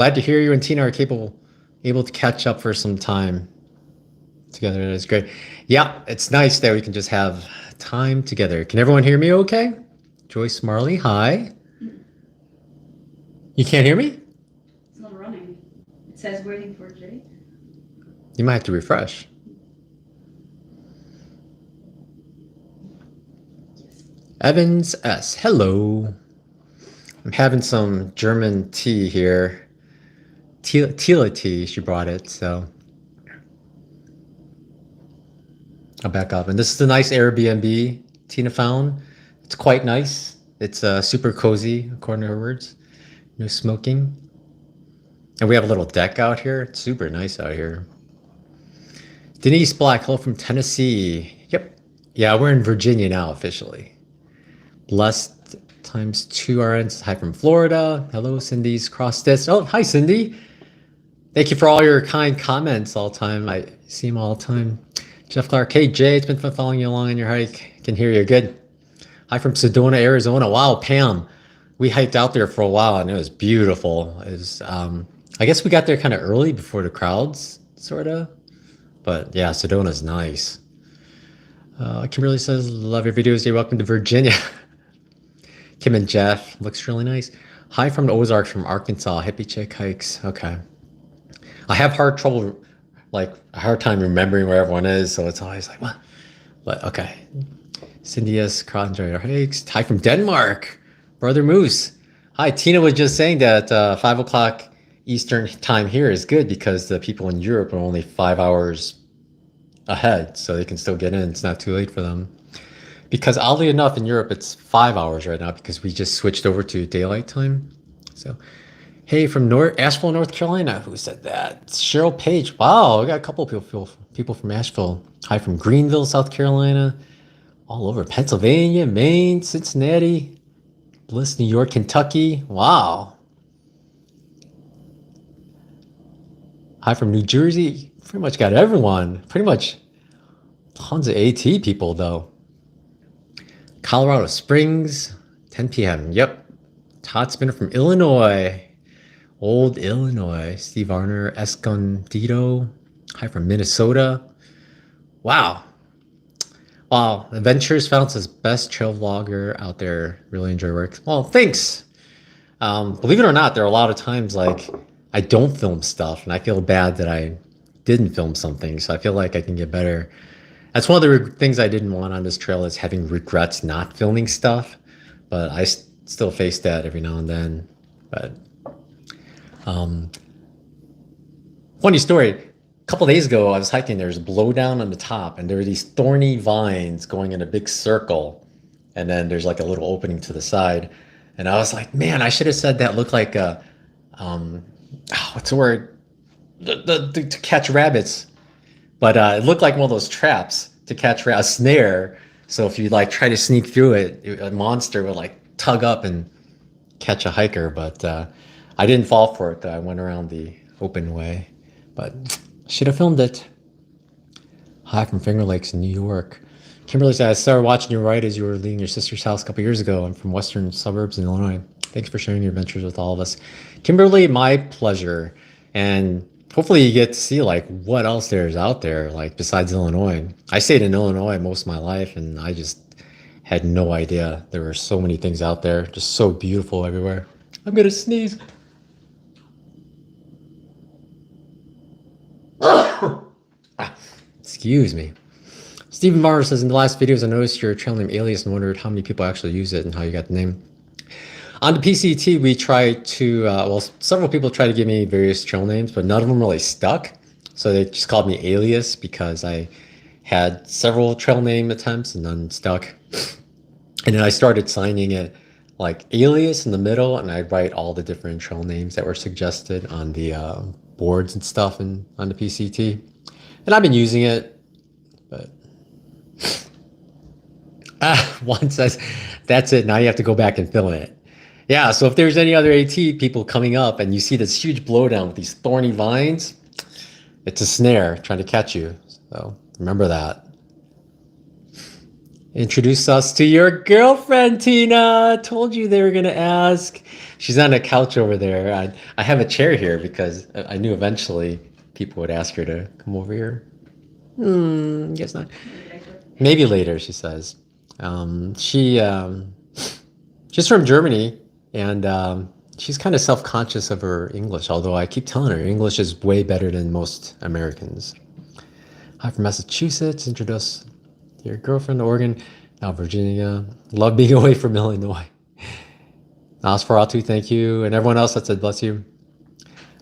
Glad to hear you and Tina are able to catch up for some time together. That's great. Yeah, it's nice that we can just have time together. Can everyone hear me okay? Joyce Marley, hi. You can't hear me? It's not running. It says waiting for Jay. You might have to refresh. Evans S. Hello. I'm having some German tea here. Tila tea, she brought it, so I'll back up. And this is a nice Airbnb Tina found. It's quite nice. It's super cozy, according to her words. No smoking. And we have a little deck out here. It's super nice out here. Denise Black, hello from Tennessee. Yep. Yeah, we're in Virginia now officially. Blessed times 2 RNs. Hi from Florida. Hello, Cindy's cross this. Oh, hi, Cindy. Thank you for all your kind comments all the time. I see them all the time. Jeff Clark. Hey, Jay, it's been fun following you along on your hike. Can hear you good. Hi from Sedona, Arizona. Wow, Pam. We hiked out there for a while and it was beautiful. It was, I guess we got there kind of early before the crowds, sort of. But yeah, Sedona's nice. Kimberly says, love your videos. You're welcome to Virginia. Kim and Jeff, looks really nice. Hi from the Ozarks from Arkansas. Hippie chick hikes. Okay. I have hard time remembering where everyone is, so it's always like, what? But okay. Cindy S. Crosser hikes. Hi from Denmark. Brother Moose. Hi, Tina was just saying that 5 o'clock Eastern time here is good because the people in Europe are only 5 hours ahead, so they can still get in. It's not too late for them. Because oddly enough, in Europe, it's 5 hours right now because we just switched over to daylight time. So, hey, from Asheville, North Carolina. Who said that? It's Cheryl Page. Wow, we got a couple of people from Asheville. Hi from Greenville, South Carolina. All over Pennsylvania, Maine, Cincinnati, Bliss, New York, Kentucky. Wow. Hi from New Jersey. Pretty much got everyone. Pretty much tons of AT people, though. Colorado Springs, 10 p.m. Yep. Todd Spinner from Illinois. Old Illinois. Steve Arner, Escondido. Hi from Minnesota. Wow. Wow. Adventures found says best trail vlogger out there. Really enjoy work. Well, thanks. Believe it or not, there are a lot of times like I don't film stuff and I feel bad that I didn't film something. So I feel like I can get better. That's one of the things I didn't want on this trail is having regrets not filming stuff, but I still face that every now and then. But funny story, a couple days ago I was hiking, there's a blowdown on the top and there were these thorny vines going in a big circle and then there's like a little opening to the side and I was like, man, I should have said that looked like a what's the word, to catch rabbits. But it looked like one of those traps to catch a snare. So if you like try to sneak through it, a monster would like tug up and catch a hiker. But I didn't fall for it. I went around the open way. But should have filmed it. Hi from Finger Lakes in New York. Kimberly said, I started watching you right as you were leaving your sister's house a couple years ago. I'm from western suburbs in Illinois. Thanks for sharing your adventures with all of us. Kimberly, my pleasure. And hopefully you get to see like what else there's out there, like besides Illinois. I stayed in Illinois most of my life and I just had no idea. There were so many things out there, just so beautiful everywhere. I'm gonna sneeze. Excuse me. Stephen Barr says, in the last videos, I noticed your trail name alias and wondered how many people actually use it and how you got the name. On the PCT, we tried to, several people tried to give me various trail names, but none of them really stuck. So they just called me Alias because I had several trail name attempts and none stuck. And then I started signing it like Alias in the middle, and I'd write all the different trail names that were suggested on the boards and stuff on the PCT. And I've been using it, but one says, that's it, now you have to go back and fill it. Yeah, so if there's any other AT people coming up and you see this huge blowdown with these thorny vines, it's a snare trying to catch you. So remember that. Introduce us to your girlfriend, Tina. Told you they were going to ask. She's on a couch over there. I have a chair here because I knew eventually people would ask her to come over here. Guess not. Maybe later, she says. She's from Germany, and she's kind of self-conscious of her English, although I keep telling her English is way better than most Americans. Hi from Massachusetts. Introduce your girlfriend to Oregon. Now Virginia. Love being away from Illinois. Nosferatu, thank you. And everyone else that said bless you.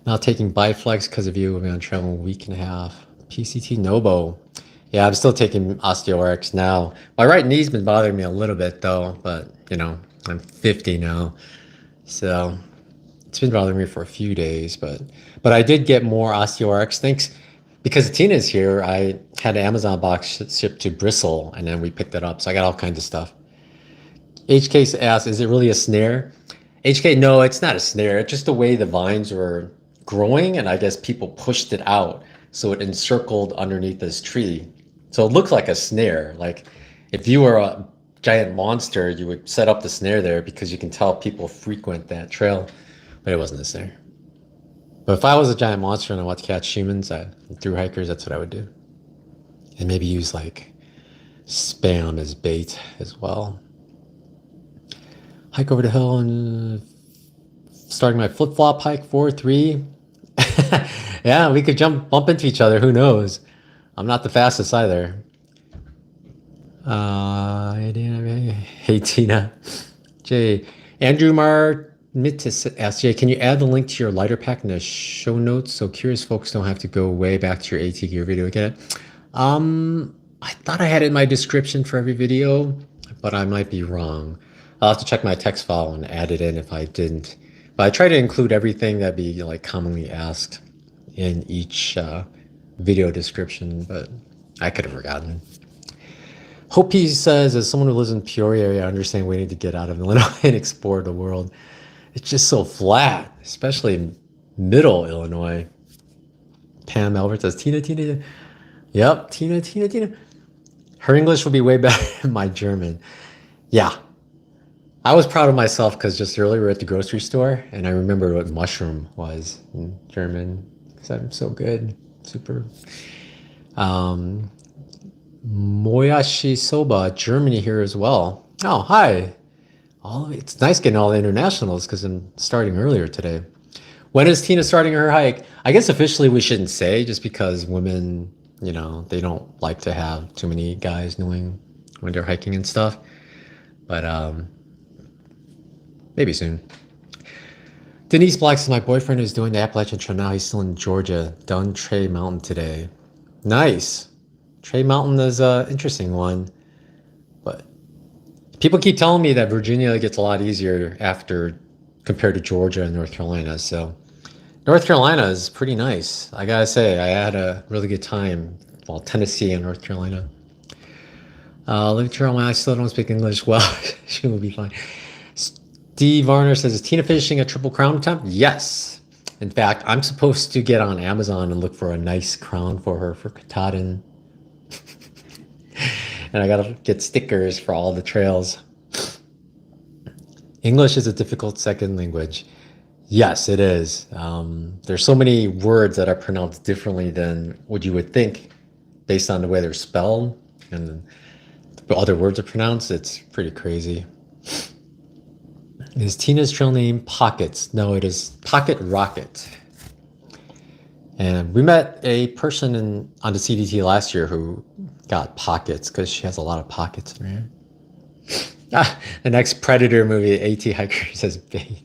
Not taking Biflex because of you. We've been traveling a week and a half. PCT Nobo. Yeah, I'm still taking OsteoRx now. My right knee's been bothering me a little bit though, but you know, I'm 50 now. So it's been bothering me for a few days, but I did get more OsteoRx. Thanks. Because Tina's here, I had an Amazon box shipped to Bristol, and then we picked it up. So I got all kinds of stuff. HK asks, is it really a snare? HK, no, it's not a snare. It's just the way the vines were growing, and I guess people pushed it out. So it encircled underneath this tree. So it looked like a snare. Like if you were a giant monster, you would set up the snare there because you can tell people frequent that trail. But it wasn't a snare. But if I was a giant monster and I wanted to catch humans through hikers, that's what I would do. And maybe use like spam as bait as well. Hike over the hill and starting my flip-flop hike 4-3. Yeah, we could bump into each other. Who knows? I'm not the fastest either. Hey, Tina. Jay. Andrew Mittis asks, Jay, can you add the link to your Lighterpack in the show notes so curious folks don't have to go way back to your AT gear video to get it? I thought I had it in my description for every video, but I might be wrong. I'll have to check my text file and add it in if I didn't. But I try to include everything that'd be like commonly asked in each video description, but I could have forgotten. Hope he says, as someone who lives in Peoria area, I understand waiting to get out of Illinois and explore the world. It's just so flat, especially in middle Illinois. Pam Albert says, Tina. Yep, Tina. Her English will be way better than my German. Yeah. I was proud of myself because just earlier we were at the grocery store and I remember what mushroom was in German because I'm so good. Super. Moyashi Soba, Germany here as well. Oh, hi. It's nice getting all the internationals because I'm starting earlier today. When is Tina starting her hike? I guess officially we shouldn't say just because women, you know, they don't like to have too many guys knowing when they're hiking and stuff. But maybe soon. Denise Black says, my boyfriend is doing the Appalachian Trail now. He's still in Georgia. Done Trey Mountain today. Nice. Trey Mountain is an interesting one. But people keep telling me that Virginia gets a lot easier after compared to Georgia and North Carolina. So North Carolina is pretty nice. I gotta say, I had a really good time. Well, Tennessee and North Carolina. Let me try I still don't speak English well. She will be fine. Steve Varner says, is Tina finishing a Triple Crown attempt? Yes. In fact, I'm supposed to get on Amazon and look for a nice crown for her for Katahdin. And I gotta get stickers for all the trails. English is a difficult second language. Yes, it is. There's so many words that are pronounced differently than what you would think based on the way they're spelled and the other words are pronounced. It's pretty crazy. Is Tina's trail name Pockets? No, it is Pocket Rocket. And we met a person on the CDT last year who got pockets because she has a lot of pockets in her hair. The next Predator movie, AT Hiker, says bait.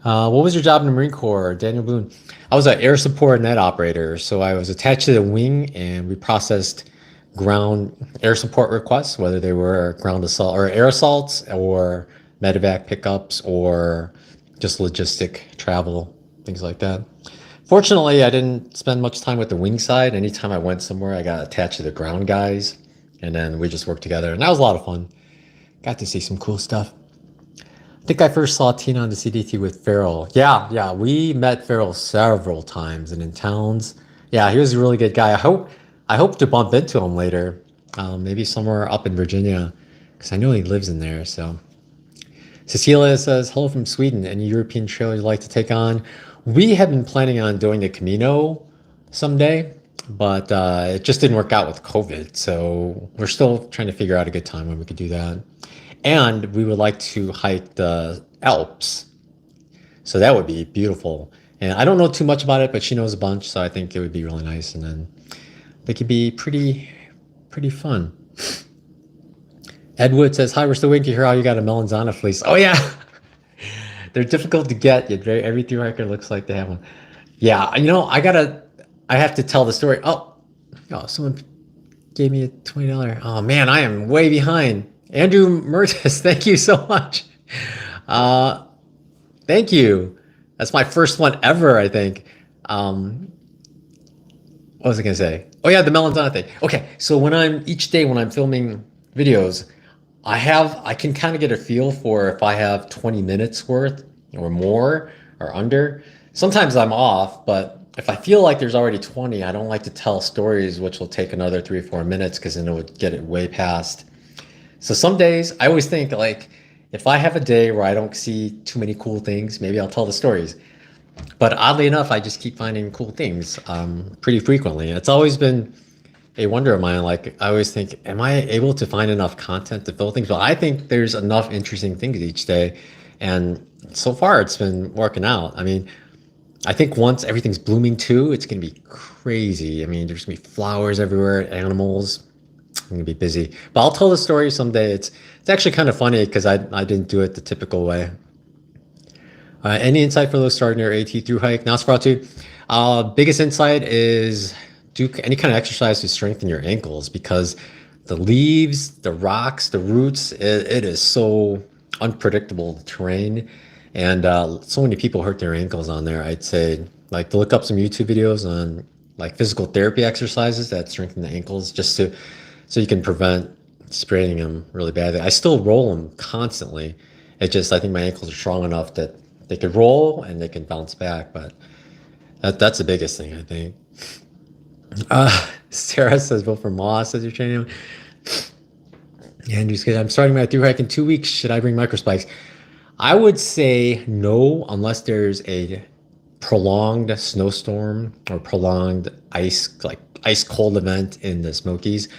What was your job in the Marine Corps, Daniel Boone? I was an air support net operator, so I was attached to the wing, and we processed ground air support requests, whether they were ground assault or air assaults or medevac pickups or just logistic travel, things like that. Fortunately, I didn't spend much time with the wing side. Anytime I went somewhere, I got attached to the ground guys, and then we just worked together, and that was a lot of fun. Got to see some cool stuff. I think I first saw Tina on the CDT with Farrell. Yeah, we met Farrell several times and in towns. Yeah, he was a really good guy. I hope to bump into him later, maybe somewhere up in Virginia, because I know he lives in there. So Cecilia says, hello from Sweden. Any European trail you'd like to take on? We have been planning on doing the Camino someday, but it just didn't work out with COVID. So we're still trying to figure out a good time when we could do that. And we would like to hike the Alps. So that would be beautiful. And I don't know too much about it, but she knows a bunch. So I think it would be really nice. And then they could be pretty fun. Ed Wood says, hi, we're still waiting to hear how you got a Melanzana fleece. Oh, yeah. They're difficult to get. Yet every thru hiker looks like they have one. Yeah, I have to tell the story. Oh, someone gave me a $20. Oh, man, I am way behind. Andrew Mertis, thank you so much. Thank you. That's my first one ever, I think. What was I going to say? Oh, yeah, the Melanzana thing. Okay, so each day when I'm filming videos, I can kind of get a feel for if I have 20 minutes worth or more or under. Sometimes I'm off, but if I feel like there's already 20, I don't like to tell stories which will take another 3 or 4 minutes because then it would get it way past. So some days I always think like if I have a day where I don't see too many cool things, maybe I'll tell the stories. But oddly enough, I just keep finding cool things pretty frequently. It's always been a wonder of mine. Like I always think, am I able to find enough content to fill things? Well, I think there's enough interesting things each day, and so far it's been working out. I mean, I think once everything's blooming too, it's gonna be crazy. I mean, there's gonna be flowers everywhere, animals. I'm gonna be busy, but I'll tell the story someday. It's actually kind of funny because I didn't do it the typical way. Any insight for those starting their AT through hike? Nosferatu. Biggest insight is do any kind of exercise to strengthen your ankles because the leaves, the rocks, the roots, it is so unpredictable, the terrain. And so many people hurt their ankles on there. I'd say like to look up some YouTube videos on like physical therapy exercises that strengthen the ankles so you can prevent spraining them really badly. I still roll them constantly. I think my ankles are strong enough that they could roll and they can bounce back, but that's the biggest thing, I think. Sarah says, vote for Moss as your training. Andrew's good. I'm starting my thru hike in 2 weeks. Should I bring microspikes? I would say no, unless there's a prolonged snowstorm or prolonged ice cold event in the Smokies.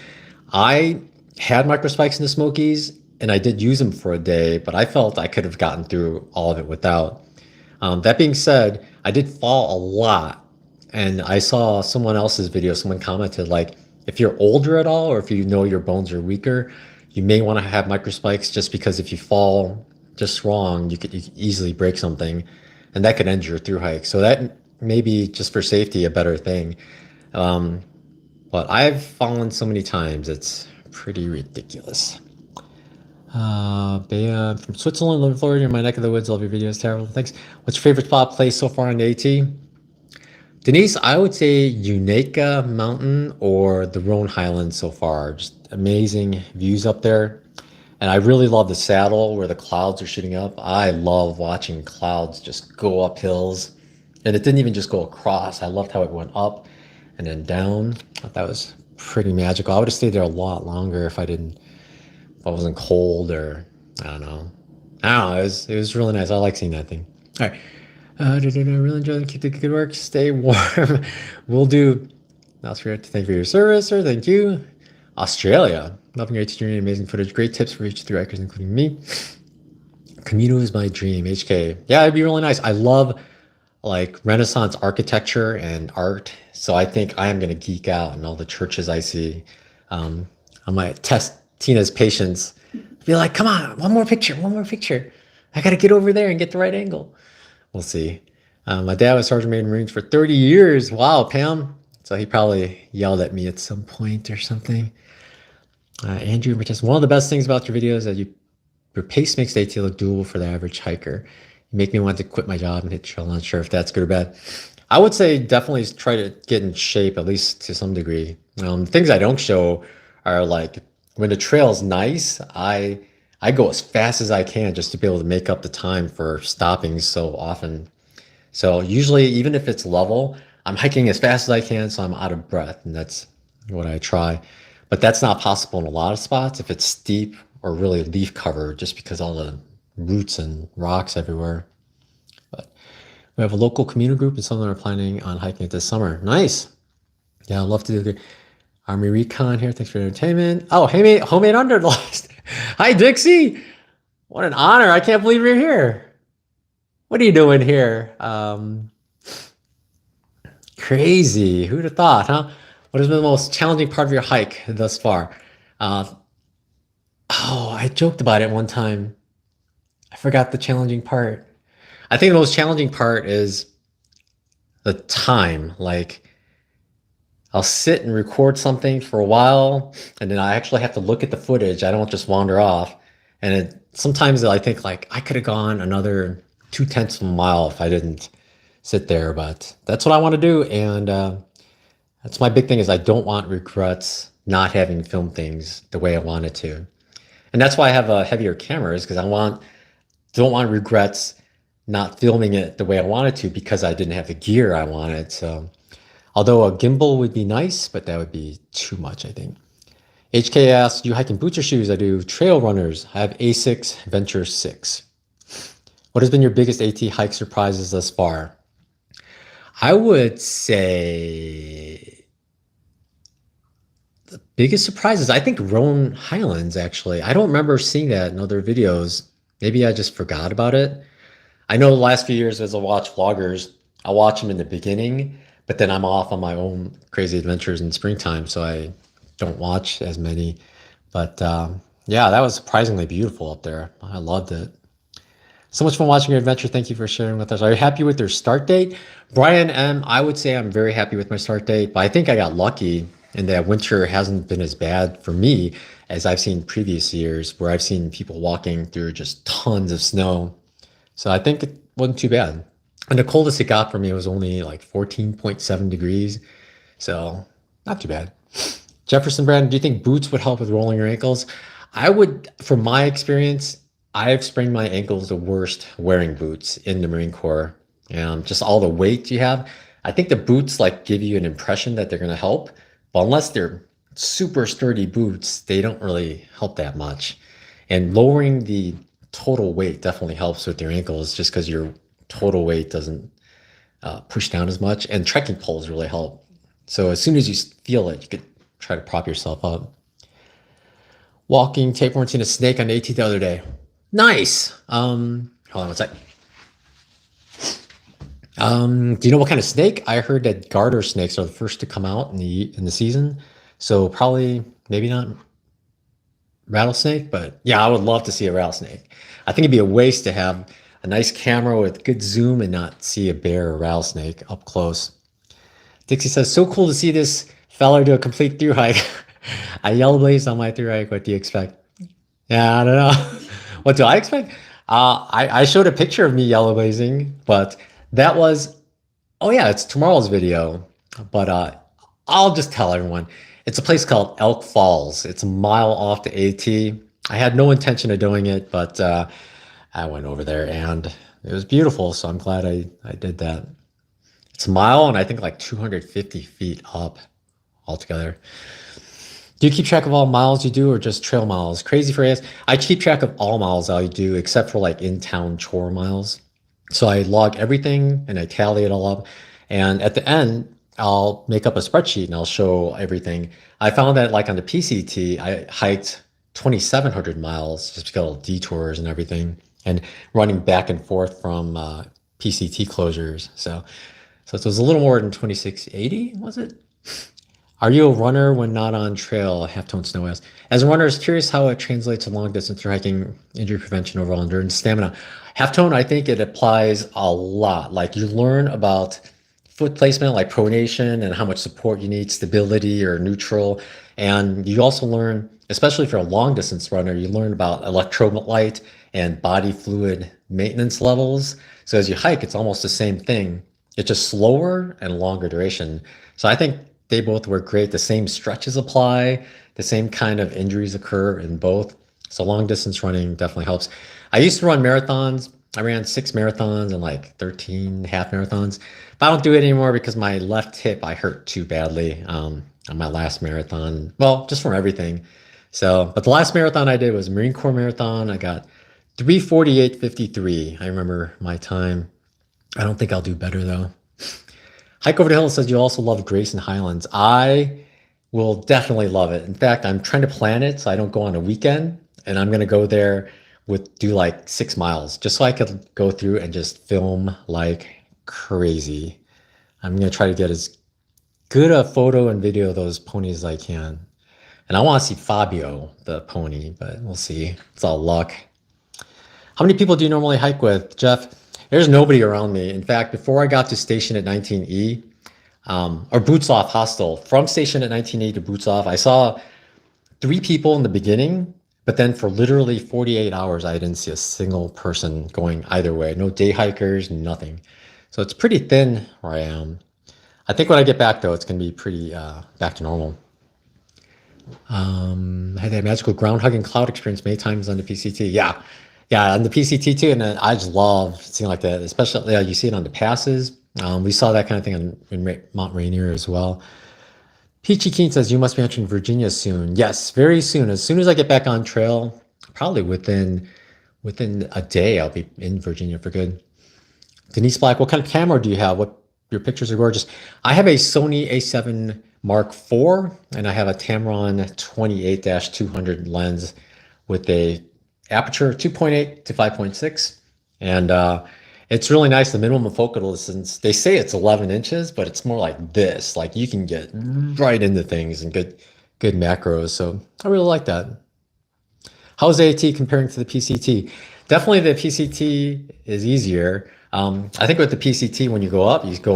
I had microspikes in the Smokies and I did use them for a day, but I felt I could have gotten through all of it without. That being said, I did fall a lot. And I saw someone else's video, someone commented like, if you're older at all, or if you know your bones are weaker, you may want to have microspikes just because if you fall just wrong, you could easily break something and that could end your thru hike. So that may be just for safety, a better thing. But I've fallen so many times, it's pretty ridiculous. Bea from Switzerland, live in Florida, in my neck of the woods. Love your videos, terrible. Thanks. What's your favorite spot place so far on the AT? Denise, I would say Unaka Mountain or the Rhone Highlands so far. Just amazing views up there. And I really love the saddle where the clouds are shooting up. I love watching clouds just go up hills. And it didn't even just go across. I loved how it went up and then down. I thought that was pretty magical. I would have stayed there a lot longer if I wasn't cold or I don't know. It was really nice. I like seeing that thing. All right. Really enjoy keep the good work. Stay warm. We'll do. Thank you for your service, sir. Thank you. Australia. Loving your journey. Amazing footage. Great tips for each 3 hikers, including me. Camino is my dream. HK. Yeah, it'd be really nice. I love like Renaissance architecture and art. So I think I am going to geek out in all the churches I see. I might test Tina's patience. Be like, come on, one more picture. I got to get over there and get the right angle. We'll see. My dad was Sergeant Major Marines for 30 years. Wow, Pam. So he probably yelled at me at some point or something. Andrew, just one of the best things about your videos is that your pace makes the AT look doable for the average hiker. You make me want to quit my job and hit trail. I'm not sure if that's good or bad. I would say definitely try to get in shape, at least to some degree. Things I don't show are like when the trail's nice, I go as fast as I can just to be able to make up the time for stopping so often. So usually, even if it's level, I'm hiking as fast as I can so I'm out of breath, and that's what I try. But that's not possible in a lot of spots if it's steep or really leaf covered, just because all the roots and rocks everywhere. But we have a local community group and some of them are planning on hiking it this summer. Nice. Yeah, I'd love to do the Army Recon here. Thanks for the entertainment. Oh, hey, homemade underlost. Hi, Dixie. What an honor. I can't believe you're here. What are you doing here? Crazy. Who'd have thought, huh? What has been the most challenging part of your hike thus far? Uh, oh, I joked about it one time. I forgot the challenging part. I think the most challenging part is the time. Like, I'll sit and record something for a while, and then I actually have to look at the footage. I don't just wander off. And sometimes I think like I could have gone another 2/10 of a mile if I didn't sit there. But that's what I want to do, and that's my big thing is I don't want regrets not having filmed things the way I wanted to. And that's why I have heavier cameras because don't want regrets not filming it the way I wanted to because I didn't have the gear I wanted. So although a gimbal would be nice, but that would be too much, I think. HK asks, do you hike in boots or shoes? I do trail runners. I have A6 Venture 6. What has been your biggest AT hike surprises thus far? I would say the biggest surprises, I think Roan Highlands, actually. I don't remember seeing that in other videos. Maybe I just forgot about it. I know the last few years as I watch vloggers, I watch them in the beginning, but then I'm off on my own crazy adventures in springtime, so I don't watch as many. But yeah, that was surprisingly beautiful up there. I loved it. So much fun watching your adventure. Thank you for sharing with us. Are you happy with your start date? Brian M., I would say I'm very happy with my start date, but I think I got lucky in that winter hasn't been as bad for me as I've seen previous years where I've seen people walking through just tons of snow. So I think it wasn't too bad. And the coldest it got for me was only like 14.7 degrees. So not too bad. Jefferson Brandon, do you think boots would help with rolling your ankles? I would, from my experience, I've sprained my ankles the worst wearing boots in the Marine Corps. Just all the weight you have. I think the boots like give you an impression that they're going to help, but unless they're super sturdy boots, they don't really help that much. And lowering the total weight definitely helps with your ankles just because your total weight doesn't push down as much. And trekking poles really help. So as soon as you feel it, you could try to prop yourself up. Walking tapeworm seen a snake on AT the other day. Nice. Hold on one sec. Do you know what kind of snake? I heard that garter snakes are the first to come out in the season. So probably maybe not rattlesnake, but yeah, I would love to see a rattlesnake. I think it'd be a waste to have a nice camera with good zoom and not see a bear or rattlesnake up close. Dixie says, so cool to see this fella do a complete through hike. I yellow blazed on my through hike. What do you expect? Yeah, I don't know. What do I expect? I showed a picture of me yellow blazing, but that was, oh yeah, it's tomorrow's video. But I'll just tell everyone. It's a place called Elk Falls. It's a mile off the AT. I had no intention of doing it, but I went over there and it was beautiful. So I'm glad I did that. It's a mile and I think like 250 feet up altogether. Do you keep track of all miles you do or just trail miles? Crazy phrase. I keep track of all miles I do except for like in-town chore miles. So I log everything and I tally it all up. And at the end, I'll make up a spreadsheet and I'll show everything. I found that like on the PCT, I hiked 2,700 miles just because of detours and everything and running back and forth from PCT closures. So it was a little more than 2,680, was it? Are you a runner when not on trail? Half-tone snow ass. As a runner, I was curious how it translates to long distance through hiking, injury prevention, overall endurance, stamina. Half-tone, I think it applies a lot. Like you learn about foot placement, like pronation and how much support you need, stability or neutral. And you also learn, especially for a long distance runner, you learn about electrolyte and body fluid maintenance levels. So as you hike, it's almost the same thing. It's just slower and longer duration. So I think they both work great. The same stretches apply. The same kind of injuries occur in both. So long distance running definitely helps. I used to run marathons. I ran 6 marathons and like 13 half marathons. But I don't do it anymore because my left hip I hurt too badly on my last marathon. Well, just from everything. So, but the last marathon I did was Marine Corps marathon. I got 3:48:53. I remember my time. I don't think I'll do better though. Hike Over the Hill says you also love Grayson Highlands. I will definitely love it. In fact, I'm trying to plan it so I don't go on a weekend, and I'm gonna go there do like 6 miles just so I could go through and just film like crazy. I'm gonna try to get as good a photo and video of those ponies as I can. And I want to see Fabio, the pony, but we'll see. It's all luck. How many people do you normally hike with, Jeff? There's nobody around me. In fact, before I got to station at 19E, or Boots Off Hostel, from station at 19E to Boots Off, I saw 3 people in the beginning, but then for literally 48 hours, I didn't see a single person going either way. No day hikers, nothing. So it's pretty thin where I am. I think when I get back, though, it's going to be pretty back to normal. I had that magical ground hugging cloud experience many times on the PCT. Yeah, on the PCT too, and I just love seeing like that, especially you see it on the passes. We saw that kind of thing in Mount Rainier as well. Peachy Keen says you must be entering Virginia soon. Yes, very soon. As soon as I get back on trail, probably within a day, I'll be in Virginia for good. Denise Black, what kind of camera do you have? Your pictures are gorgeous. I have a Sony A7 Mark IV, and I have a Tamron 28-200 lens with a aperture 2.8 to 5.6, and it's really nice. The minimum focal distance, they say it's 11 inches, but it's more like this. Like you can get right into things and good macros. So I really like that. How's AT comparing to the PCT? Definitely the PCT is easier. I think with the PCT, when you go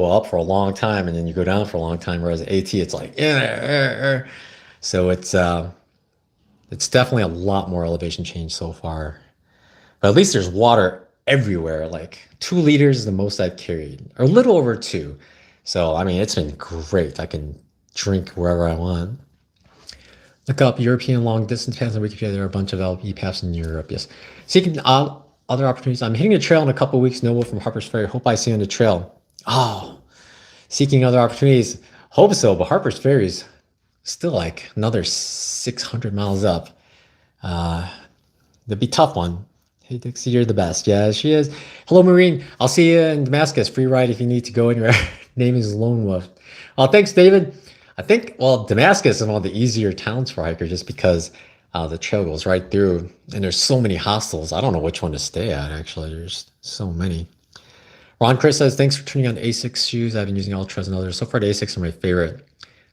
up for a long time, and then you go down for a long time. Whereas AT, it's like, so it's definitely a lot more elevation change so far. But at least there's water everywhere. Like 2 liters is the most I've carried, or a little over 2. So I mean, it's been great. I can drink wherever I want. Look up European long distance paths on Wikipedia. There are a bunch of LP paths in Europe. Yes. Seeking other opportunities. I'm hitting a trail in a couple of weeks. Noble from Harper's Ferry. Hope I see you on the trail. Oh, seeking other opportunities. Hope so, but Harper's Ferry is still like another 600 miles up. That'd be a tough one. Hey, Dixie, you're the best. Yeah, she is. Hello, Marine. I'll see you in Damascus. Free ride if you need to go anywhere. Name is Lone Wolf. Oh, thanks, David. I think, well, Damascus is one of the easier towns for hikers just because the trail goes right through, and there's so many hostels. I don't know which one to stay at, actually. There's so many. Ron Chris says, thanks for turning on Asics shoes. I've been using Ultras and others. So far, the Asics are my favorite.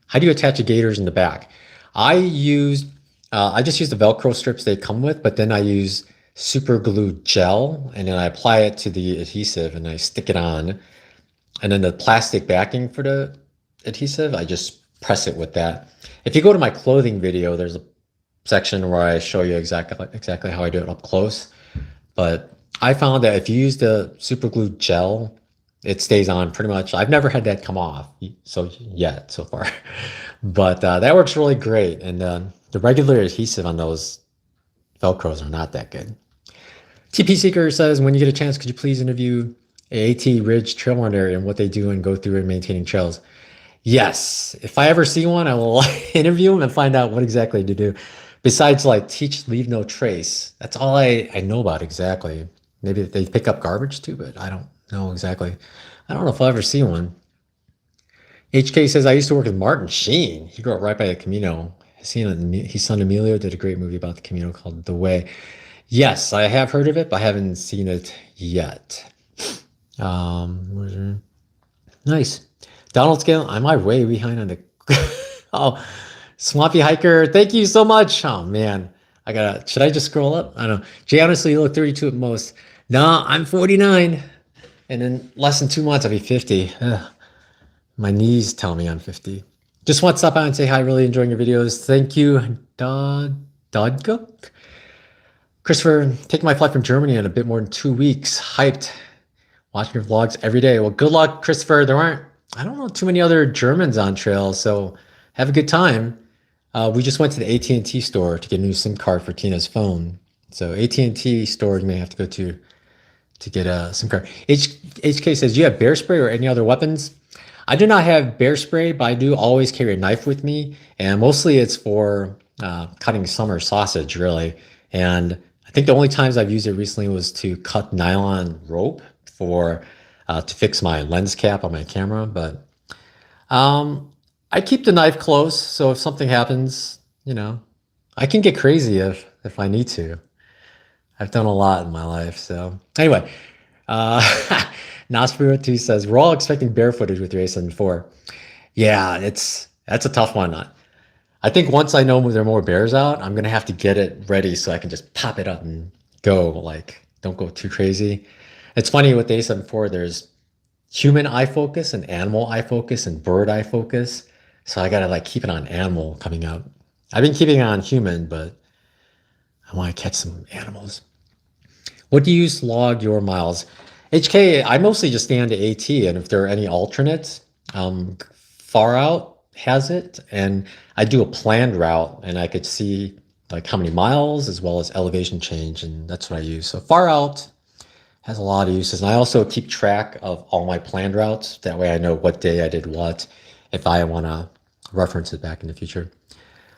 How do you attach the gaiters in the back? I just use the Velcro strips they come with, but then I use super glue gel, and then I apply it to the adhesive, and I stick it on. And then the plastic backing for the adhesive, I just press it with that. If you go to my clothing video, there's a section where I show you exactly how I do it up close. But I found that if you use the super glue gel, it stays on pretty much. I've never had that come off so far, but that works really great. And the regular adhesive on those Velcros are not that good. TP Seeker says, when you get a chance, could you please interview AT Ridge Trail Runner and what they do and go through and maintaining trails? Yes, if I ever see one, I will interview them and find out what exactly to do. Besides, like, teach, leave no trace. That's all I know about exactly. Maybe they pick up garbage too, but I don't know exactly. I don't know if I'll ever see one. HK says, I used to work with Martin Sheen. He grew up right by the Camino. His son Emilio did a great movie about the Camino called The Way. Yes, I have heard of it, but I haven't seen it yet. Nice. Donald Scale, am I way behind on the... Oh, Swampy Hiker, thank you so much. Oh, man. Should I just scroll up? I don't know. Jay, honestly, you look 32 at most. No, I'm 49. And in less than 2 months, I'll be 50. Ugh. My knees tell me I'm 50. Just want to stop by and say hi. Really enjoying your videos. Thank you, Dodga. Christopher, taking my flight from Germany in a bit more than 2 weeks. Hyped. Watching your vlogs every day. Well, good luck, Christopher. I don't know too many other Germans on trail, so have a good time. We just went to the AT&T store to get a new SIM card for Tina's phone. So AT&T store you may have to go to get a SIM card. HK says, do you have bear spray or any other weapons? I do not have bear spray, but I do always carry a knife with me. And mostly it's for cutting summer sausage, really. And I think the only times I've used it recently was to cut nylon rope for to fix my lens cap on my camera. But um, I keep the knife close, so if something happens, I can get crazy if I need to. I've done a lot in my life. So anyway, uh, Naspiro2 says we're all expecting bear footage with your A7 IV. Yeah, that's a tough one. I think once I know there are more bears out, I'm gonna have to get it ready so I can just pop it up and go. Like, don't go too crazy. It's funny with the A7 IV, there's human eye focus and animal eye focus and bird eye focus. So I gotta like keep it on animal coming up. I've been keeping it on human, but I want to catch some animals. What do you use to log your miles? HK, I mostly just stay on the AT, and if there are any alternates, Far Out has it, and I do a planned route, and I could see like how many miles as well as elevation change, and that's what I use. So Far Out has a lot of uses, and I also keep track of all my planned routes. That way, I know what day I did what, if I want to reference it back in the future.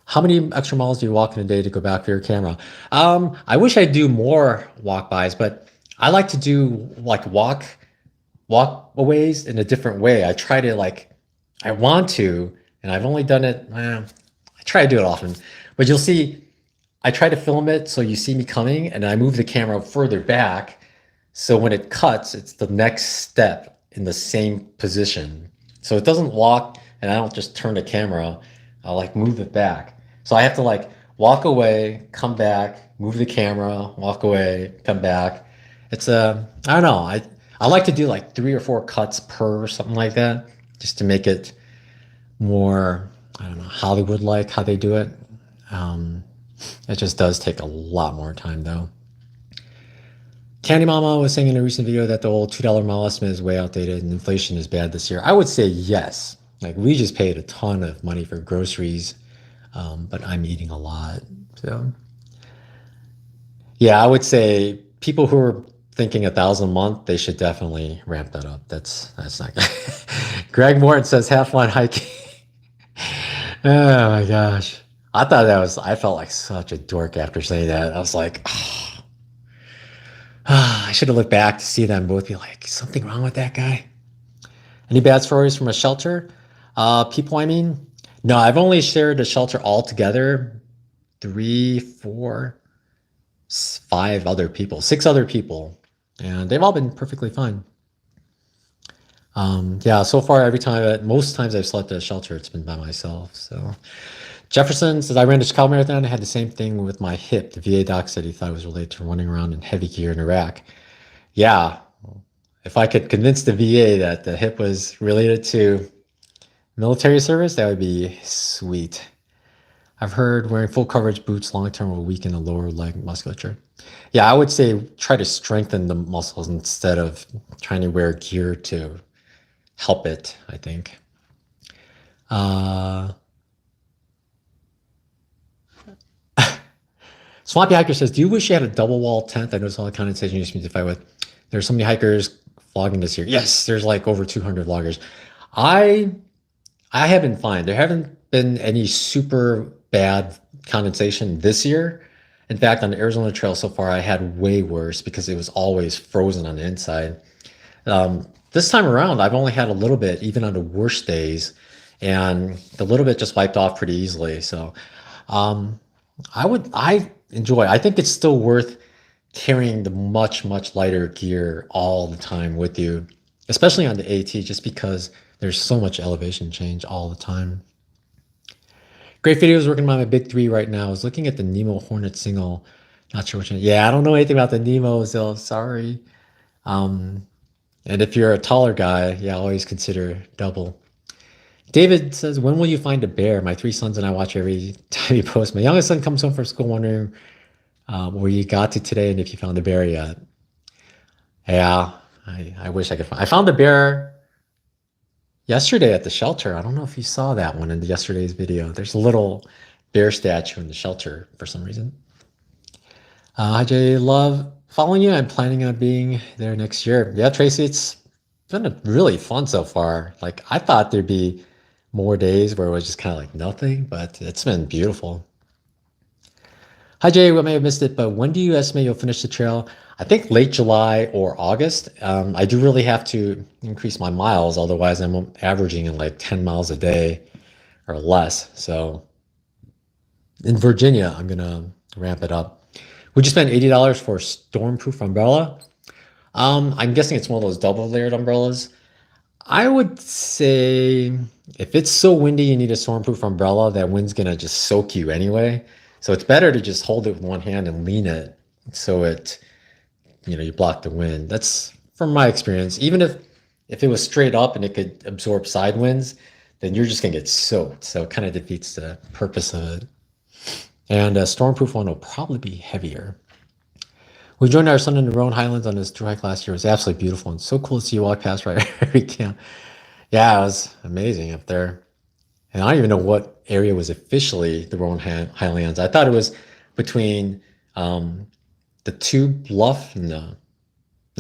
How many extra miles do you walk in a day to go back for your camera? I wish I'd do more walk-bys, but I like to do like walkaways in a different way. I try to I want to, and I've only done it, I try to do it often, but you'll see, I try to film it so you see me coming, and I move the camera further back. So when it cuts, it's the next step in the same position. So it doesn't walk, and I don't just turn the camera, I'll like move it back. So I have to like walk away, come back, move the camera, walk away, come back. It's I don't know. I like to do like 3 or 4 cuts per, something like that, just to make it more, I don't know, Hollywood like how they do it. It just does take a lot more time though. Candy Mama was saying in a recent video that the old $2 mile estimate is way outdated and inflation is bad this year. I would say yes. Like we just paid a ton of money for groceries, but I'm eating a lot. So yeah, I would say people who are thinking 1,000 a month, they should definitely ramp that up. That's not good. Greg Morton says have fun hiking. Oh my gosh. I felt like such a dork after saying that. I was like, I should have looked back to see them both be like, something wrong with that guy. Any bad stories from a shelter? People, I mean, no, I've only shared a shelter altogether. 3, 4, 5 other people, 6 other people, and they've all been perfectly fine. Yeah, so far, most times I've slept at a shelter, it's been by myself. So Jefferson says, I ran the Chicago Marathon. I had the same thing with my hip. The VA doc said he thought it was related to running around in heavy gear in Iraq. Yeah, if I could convince the VA that the hip was related to military service, that would be sweet. I've heard wearing full coverage boots long-term will weaken the lower leg musculature. Yeah, I would say try to strengthen the muscles instead of trying to wear gear to help it, I think. Swampy Hiker says, do you wish you had a double wall tent? I noticed all the condensation you used to fight with. There's so many hikers vlogging this year. Yes, there's like over 200 vloggers. I have been fine. There haven't been any super bad condensation this year. In fact, on the Arizona Trail so far, I had way worse because it was always frozen on the inside. This time around, I've only had a little bit, even on the worst days, and the little bit just wiped off pretty easily. So I enjoy. I think it's still worth carrying the much, much lighter gear all the time with you, especially on the AT, just because there's so much elevation change all the time. Great videos, working on my big 3 right now. I was looking at the Nemo Hornet single. Not sure which one. Yeah, I don't know anything about the Nemo, so sorry. And if you're a taller guy, yeah, always consider double. David says, when will you find a bear? My 3 sons and I watch every time you post. My youngest son comes home from school wondering where you got to today and if you found a bear yet. Yeah, I wish I could find. I found a bear yesterday at the shelter. I don't know if you saw that one in yesterday's video. There's a little bear statue in the shelter for some reason. Hi, Jay. Love following you. I'm planning on being there next year. Yeah, Tracy, it's been really fun so far. Like, I thought there'd be more days where it was just kind of like nothing, but it's been beautiful. Hi Jay, we may have missed it, but when do you estimate you'll finish the trail? I think late July or August. I do really have to increase my miles, otherwise I'm averaging in like 10 miles a day or less. So in Virginia, I'm gonna ramp it up. Would you spend $80 for a stormproof umbrella? I'm guessing it's one of those double layered umbrellas. I would say if it's so windy you need a stormproof umbrella, that wind's gonna just soak you anyway. So it's better to just hold it with one hand and lean it so you block the wind. That's from my experience. Even if it was straight up and it could absorb side winds, then you're just gonna get soaked. So it kind of defeats the purpose of it. And a stormproof one will probably be heavier. We joined our son in the Roan Highlands on his thru hike last year. It was absolutely beautiful and so cool to see you walk past right every camp. Yeah, it was amazing up there. And I don't even know what area was officially the Roan Highlands. I thought it was between the two bluff and the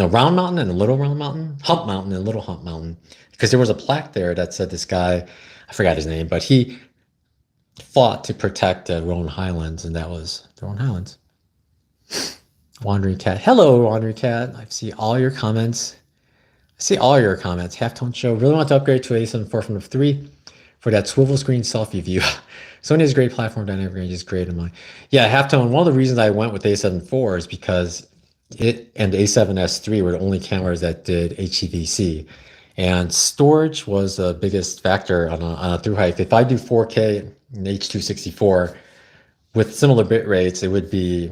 Round Mountain and the Little Round Mountain, Hump Mountain and Little Hump Mountain. Because there was a plaque there that said this guy, I forgot his name, but he fought to protect the Roan Highlands, and that was the Roan Highlands. Wandering Cat. Hello, Wandering Cat. I see all your comments. Halftone Show. Really want to upgrade to A74 from F3 for that swivel screen selfie view. Sony has a great platform, dynamic range is great in my. Yeah, Halftone. One of the reasons I went with A74 is because it and A7S3 were the only cameras that did HEVC. And storage was the biggest factor on a through hike. If I do 4K and H.264 with similar bit rates, it would be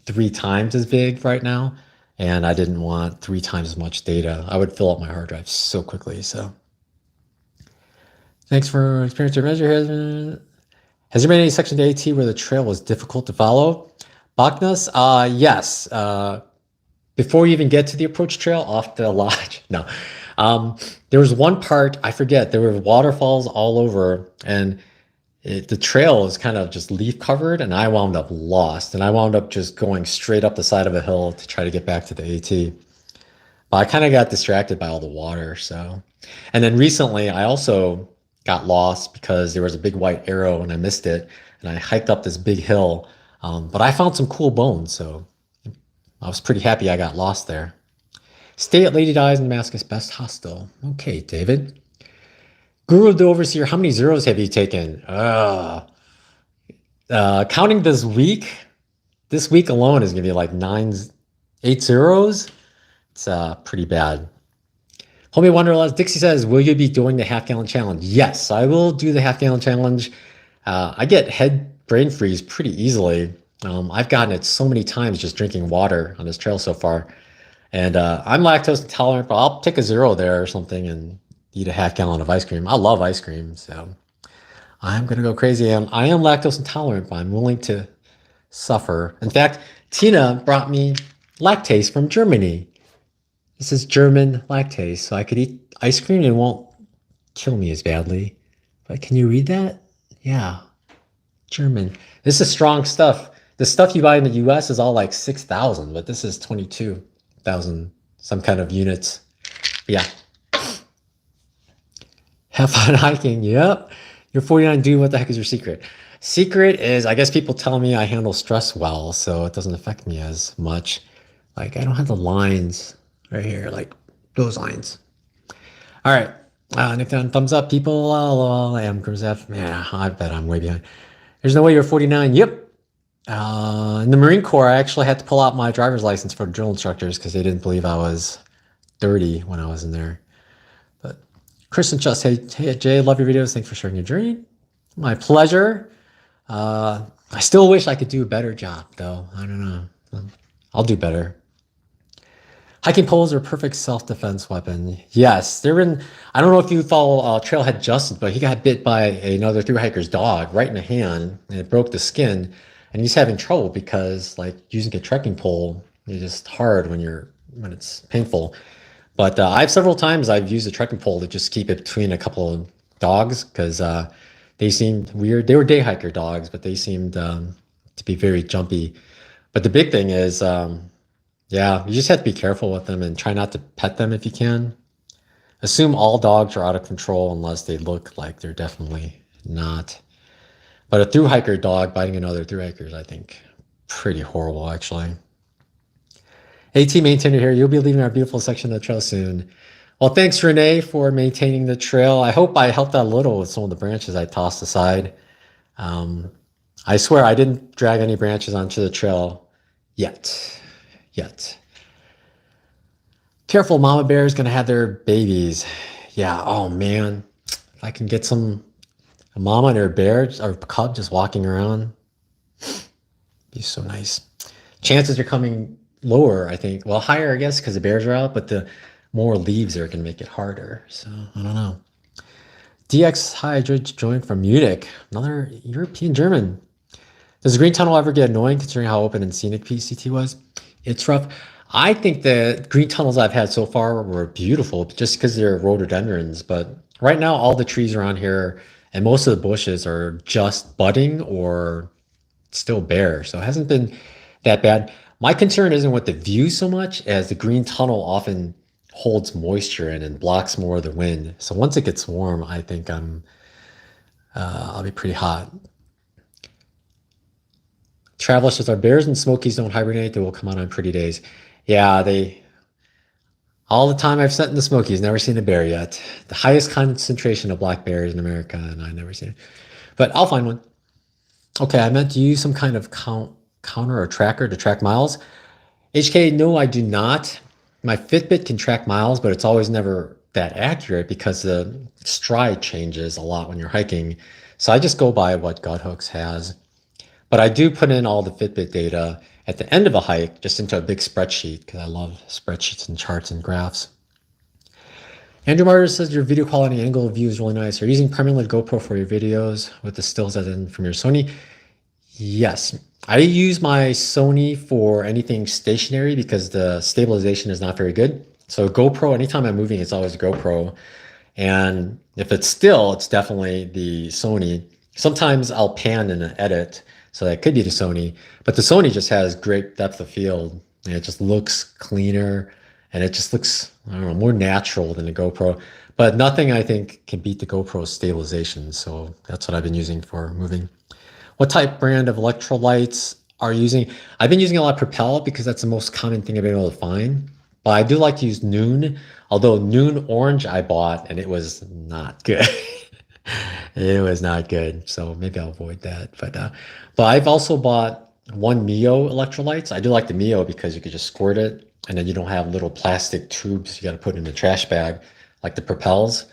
3 times as big right now. And I didn't want 3 times as much data. I would fill up my hard drive so quickly. So thanks for experience your measure. Has there been any section to AT where the trail was difficult to follow? Bacchus? Yes. Before you even get to the approach trail off the lodge. No. There was one part, I forget, there were waterfalls all over, and the trail is kind of just leaf covered, and I wound up lost, and I wound up just going straight up the side of a hill to try to get back to the AT. But I kind of got distracted by all the water. So, and then recently I also got lost because there was a big white arrow and I missed it, and I hiked up this big hill, but I found some cool bones, so I was pretty happy I got lost there. Stay at Lady Dies in Damascus, best hostel. Okay, David. Guru of the Overseer, how many zeros have you taken? Counting this week alone is gonna be like 8 zeros. It's pretty bad. Homie Wanderlust, Dixie says, will you be doing the half-gallon challenge? Yes, I will do the half-gallon challenge. I get head brain freeze pretty easily. I've gotten it so many times just drinking water on this trail so far. And I'm lactose intolerant, but I'll take a 0 there or something and eat a half-gallon of ice cream. I love ice cream, so I'm going to go crazy. I am lactose intolerant, but I'm willing to suffer. In fact, Tina brought me lactase from Germany. This is German lactase, so I could eat ice cream and it won't kill me as badly. But can you read that? Yeah, German. This is strong stuff. The stuff you buy in the US is all like 6,000, but this is 22,000, some kind of units. Yeah. Have fun hiking. Yep. You're 49, dude. What the heck is your secret? Secret is, I guess people tell me I handle stress well, so it doesn't affect me as much. Like, I don't have the lines right here, like those lines. All right. Nick Dunn, thumbs up, people. I am Grimsef. Yeah, I bet I'm way behind. There's no way you're 49. Yep. In the Marine Corps, I actually had to pull out my driver's license for drill instructors because they didn't believe I was 30 when I was in there. But Kristen Just, hey Jay, love your videos. Thanks for sharing your journey. My pleasure. I still wish I could do a better job, though. I don't know. I'll do better. Hiking poles are a perfect self-defense weapon. Yes, they're in. I don't know if you follow Trailhead Justin, but he got bit by another thru hiker's dog right in the hand, and it broke the skin. And he's having trouble because, like, using a trekking pole is just hard when it's painful. But I've several times I've used a trekking pole to just keep it between a couple of dogs because they seemed weird. They were day hiker dogs, but they seemed to be very jumpy. But the big thing is, yeah, you just have to be careful with them and try not to pet them if you can. Assume all dogs are out of control unless they look like they're definitely not. But a thru hiker dog biting another thru hiker is, I think, pretty horrible, actually. AT maintainer here. You'll be leaving our beautiful section of the trail soon. Well, thanks, Renee, for maintaining the trail. I hope I helped out a little with some of the branches I tossed aside. Um, I swear I didn't drag any branches onto the trail yet. Careful, mama bear is going to have their babies. Yeah, oh man. If I can get a mama and her bear or cub just walking around, be so nice. Chances are coming lower, I think. Well, higher, I guess, because the bears are out, but the more leaves are going to make it harder. So I don't know. DX Hydra joined from Munich, another European German. Does the green tunnel ever get annoying considering how open and scenic PCT was? It's rough. I think the green tunnels I've had so far were beautiful just because they're rhododendrons. But right now, all the trees around here and most of the bushes are just budding or still bare. So it hasn't been that bad. My concern isn't with the view so much as the green tunnel often holds moisture in and blocks more of the wind. So once it gets warm, I think I'll be pretty hot. Traveler says our bears and smokies don't hibernate. They will come out on pretty days. Yeah, all the time I've sat in the Smokies, never seen a bear yet. The highest concentration of black bears in America, and I've never seen it. But I'll find one. Okay, I meant to use some kind of counter or tracker to track miles. HK, no, I do not. My Fitbit can track miles, but it's always never that accurate because the stride changes a lot when you're hiking. So I just go by what Godhooks has. But I do put in all the Fitbit data at the end of a hike just into a big spreadsheet because I love spreadsheets and charts and graphs. Andrew Martyr says your video quality angle of view is really nice. Are you using primarily GoPro for your videos with the stills as in from your Sony? Yes. I use my Sony for anything stationary because the stabilization is not very good. So GoPro, anytime I'm moving, it's always a GoPro. And if it's still, it's definitely the Sony. Sometimes I'll pan in an edit, so that could be the Sony. But the Sony just has great depth of field. And it just looks cleaner. And it just looks, I don't know, more natural than the GoPro. But nothing, I think, can beat the GoPro stabilization. So that's what I've been using for moving. What type brand of electrolytes are you using? I've been using a lot of Propel because that's the most common thing I've been able to find. But I do like to use Noon. Although Noon Orange I bought and it was not good. It was not good. So maybe I'll avoid that. But I've also bought one Mio electrolytes. I do like the Mio because you could just squirt it and then you don't have little plastic tubes you got to put in the trash bag like the Propels.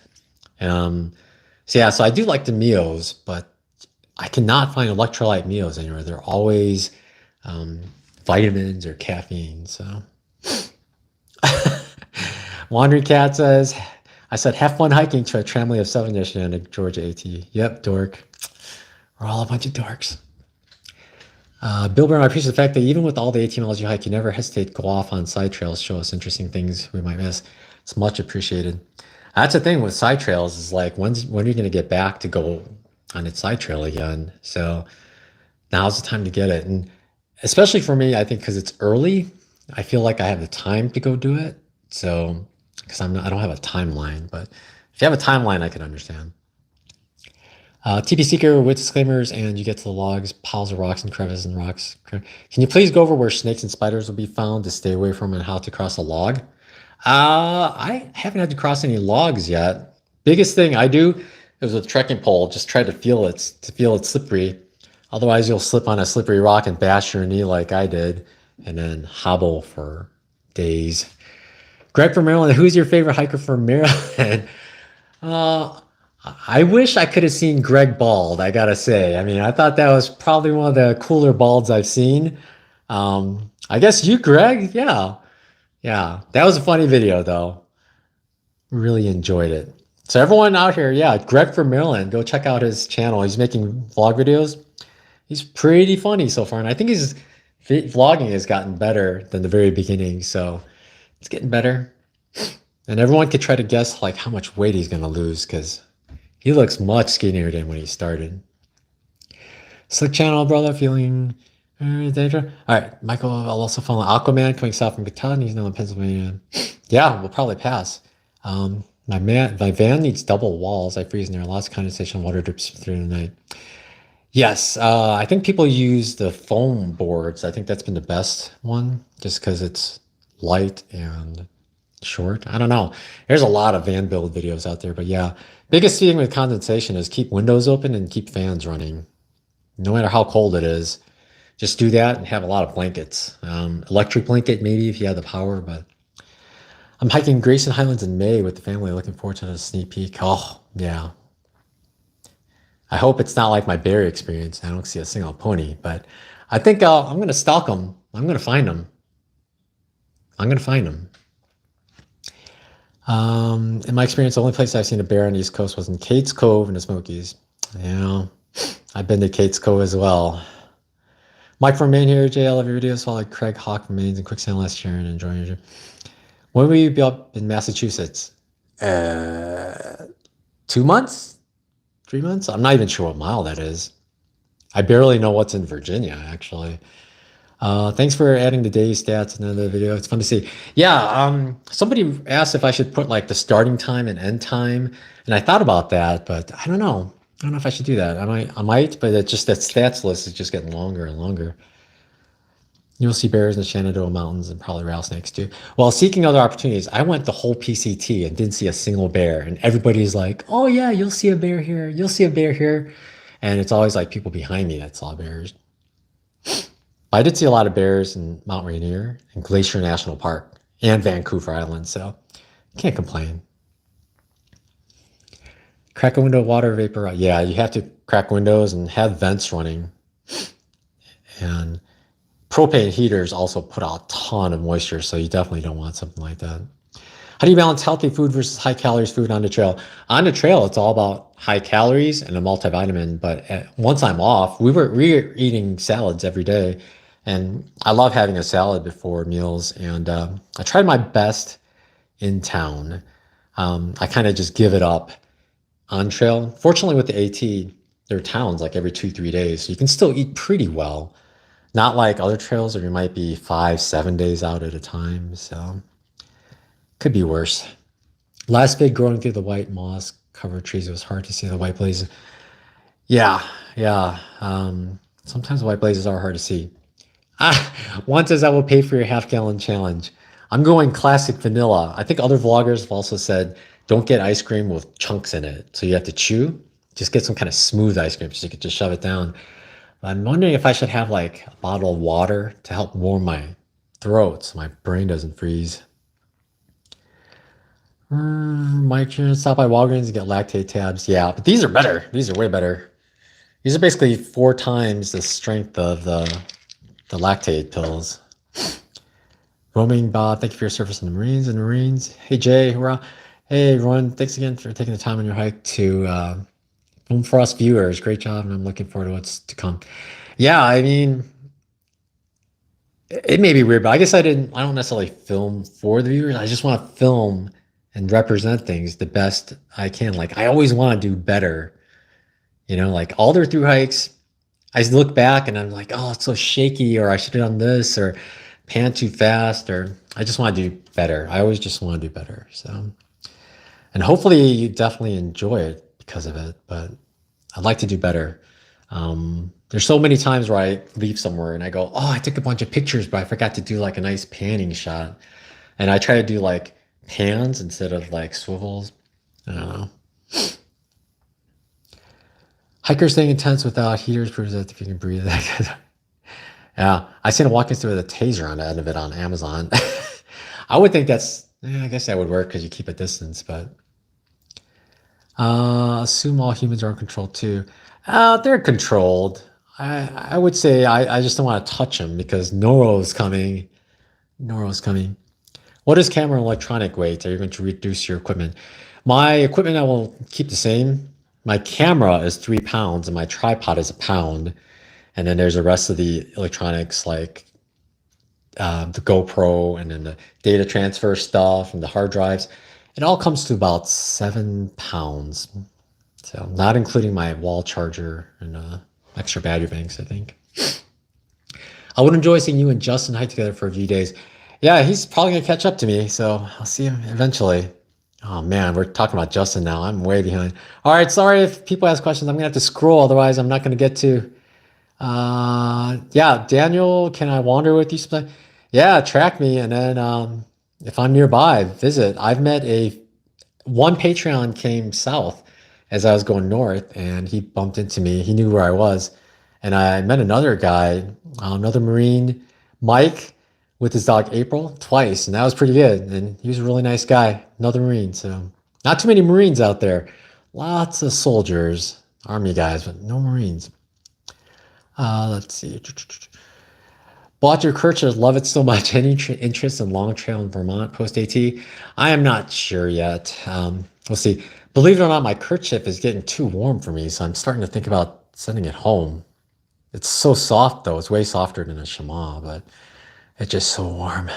So I do like the Mios, but I cannot find electrolyte Mios anywhere. They're always vitamins or caffeine. So Wandering Cat says, I said, have fun hiking to a tramway of 7 yesterday on a Georgia AT. Yep, dork. We're all a bunch of dorks. Bill Burnham, I appreciate the fact that even with all the 18 miles you hike, you never hesitate to go off on side trails, show us interesting things we might miss. It's much appreciated. That's the thing with side trails is like, when are you going to get back to go on its side trail again? So now's the time to get it. And especially for me, I think because it's early, I feel like I have the time to go do it. So, because I don't have a timeline, but if you have a timeline, I can understand. TP Seeker with disclaimers, and you get to the logs, piles of rocks and crevices and rocks. Can you please go over where snakes and spiders will be found to stay away from and how to cross a log? I haven't had to cross any logs yet. Biggest thing I do is with a trekking pole, just try to feel it slippery. Otherwise, you'll slip on a slippery rock and bash your knee like I did, and then hobble for days. Greg from Maryland, who's your favorite hiker from Maryland? I wish I could have seen Greg bald, I gotta say. I mean, I thought that was probably one of the cooler balds I've seen. I guess you, Greg? Yeah. That was a funny video, though. Really enjoyed it. So everyone out here, yeah, Greg from Maryland, go check out his channel. He's making vlog videos. He's pretty funny so far, and I think his vlogging has gotten better than the very beginning, so it's getting better. And everyone could try to guess like how much weight he's going to lose because he looks much skinnier than when he started. Slick channel, brother, feeling danger. All right, Michael, I'll also follow Aquaman coming south from Kentucky. He's now in Pennsylvania. Yeah, we'll probably pass. My van needs double walls. I freeze in there. Lots of condensation. Water drips through the night. Yes, I think people use the foam boards. I think that's been the best one, just because it's light and short. I don't know. There's a lot of van build videos out there, but yeah, biggest thing with condensation is keep windows open and keep fans running, no matter how cold it is. Just do that and have a lot of blankets. Electric blanket maybe if you have the power, but I'm hiking Grayson Highlands in May with the family. Looking forward to the sneak peek. Oh yeah, I hope it's not like my bear experience. I don't see a single pony, but I think I'm gonna stalk them. I'm gonna find them. I'm gonna find them. In my experience, the only place I've seen a bear on the East Coast was in Kate's Cove in the Smokies. Yeah, I've been to Kate's Cove as well. Mike from Maine here, Jay. I love your videos. Followed Craig Hawk from Maine's and Quicksand last year and enjoying your. When will you be up in Massachusetts? 2 months? 3 months? I'm not even sure what mile that is. I barely know what's in Virginia, actually. Thanks for adding the day stats in the video. It's fun to see. Yeah, somebody asked if I should put like the starting time and end time, and I thought about that, but I don't know. I don't know if I should do that. I might, but it's just that stats list is just getting longer and longer. You'll see bears in the Shenandoah Mountains and probably rattlesnakes too. While seeking other opportunities, I went the whole PCT and didn't see a single bear. And everybody's like, "Oh yeah, you'll see a bear here. You'll see a bear here," and it's always like people behind me that saw bears. I did see a lot of bears in Mount Rainier and Glacier National Park and Vancouver Island, so can't complain. Crack a window, water vapor. Yeah, you have to crack windows and have vents running. And propane heaters also put out a ton of moisture, so you definitely don't want something like that. How do you balance healthy food versus high calories food on the trail? On the trail, it's all about high calories and a multivitamin. But once I'm off, we were eating salads every day, and I love having a salad before meals. And I tried my best in town. I kind of just give it up on trail. Fortunately, with the AT, there are towns like every 2-3 days, so you can still eat pretty well. Not like other trails where you might be 5-7 days out at a time. So could be worse. Last big growing through the white moss covered trees. It was hard to see the white blazes. Yeah, yeah. Sometimes the white blazes are hard to see. One says I will pay for your half-gallon challenge. I'm going classic vanilla. I think other vloggers have also said don't get ice cream with chunks in it. So you have to chew. Just get some kind of smooth ice cream so you could just shove it down. I'm wondering if I should have like a bottle of water to help warm my throat so my brain doesn't freeze. Mike, stop by Walgreens and get lactate tabs. Yeah, but these are better. These are way better. These are basically 4 times the strength of the lactate pills. Roaming Bob, thank you for your service in the Marines. Hey Jay, hurrah. Hey everyone, thanks again for taking the time on your hike to film for us viewers. Great job, and I'm looking forward to what's to come. Yeah, I mean, it may be weird, but I guess I don't necessarily film for the viewers. I just want to film and represent things the best I can. Like I always want to do better. Like all their through hikes, I look back and I'm like, oh, it's so shaky, or I should have done this, or pan too fast, or I just want to do better. I always just want to do better. So, and hopefully you definitely enjoy it because of it, but I'd like to do better. There's so many times where I leave somewhere and I go, oh, I took a bunch of pictures, but I forgot to do like a nice panning shot. And I try to do like pans instead of like swivels. I don't know. Hikers staying intense without heaters proves that if you can breathe. Yeah, I seen a walking through with a taser on the end of it on Amazon. I would think I guess that would work because you keep a distance, but assume all humans are in control too. They're controlled. I would say I just don't want to touch them because Noro's coming. Noro's coming. What is camera and electronic weight? Are you going to reduce your equipment? My equipment I will keep the same. My camera is 3 pounds and my tripod is 1 pound. And then there's the rest of the electronics like the GoPro and then the data transfer stuff and the hard drives. It all comes to about 7 pounds. So not including my wall charger and extra battery banks, I think. I would enjoy seeing you and Justin hike together for a few days. Yeah, he's probably gonna catch up to me, so I'll see him eventually. Oh man, we're talking about Justin now. I'm way behind. All right, sorry if people ask questions. I'm gonna have to scroll, otherwise I'm not gonna get to. Yeah, Daniel, can I wander with you? Yeah, track me, and then if I'm nearby, visit. I've met a one Patreon came south as I was going north, and he bumped into me. He knew where I was, and I met another guy, another Marine, Mike, with his dog April, twice, and that was pretty good. And he was a really nice guy, another Marine. So not too many Marines out there. Lots of soldiers, Army guys, but no Marines. Let's see. Bought your kerchief, love it so much. Any interest in Long Trail in Vermont post AT? I am not sure yet. We'll see. Believe it or not, my kerchief is getting too warm for me, so I'm starting to think about sending it home. It's so soft though. It's way softer than a chamois, but it's just so warm. Do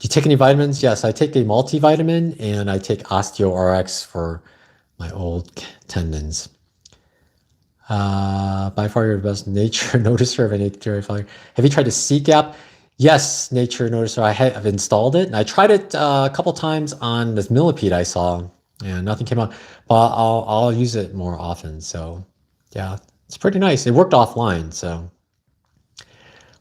you take any vitamins? Yes, I take a multivitamin and I take Osteo RX for my old tendons. By far your best nature noticer of any terrifying. Have you tried the Seek app? Yes, nature noticer. I have installed it and I tried it a couple times on this millipede I saw and nothing came out, but I'll use it more often. So yeah, it's pretty nice. It worked offline. So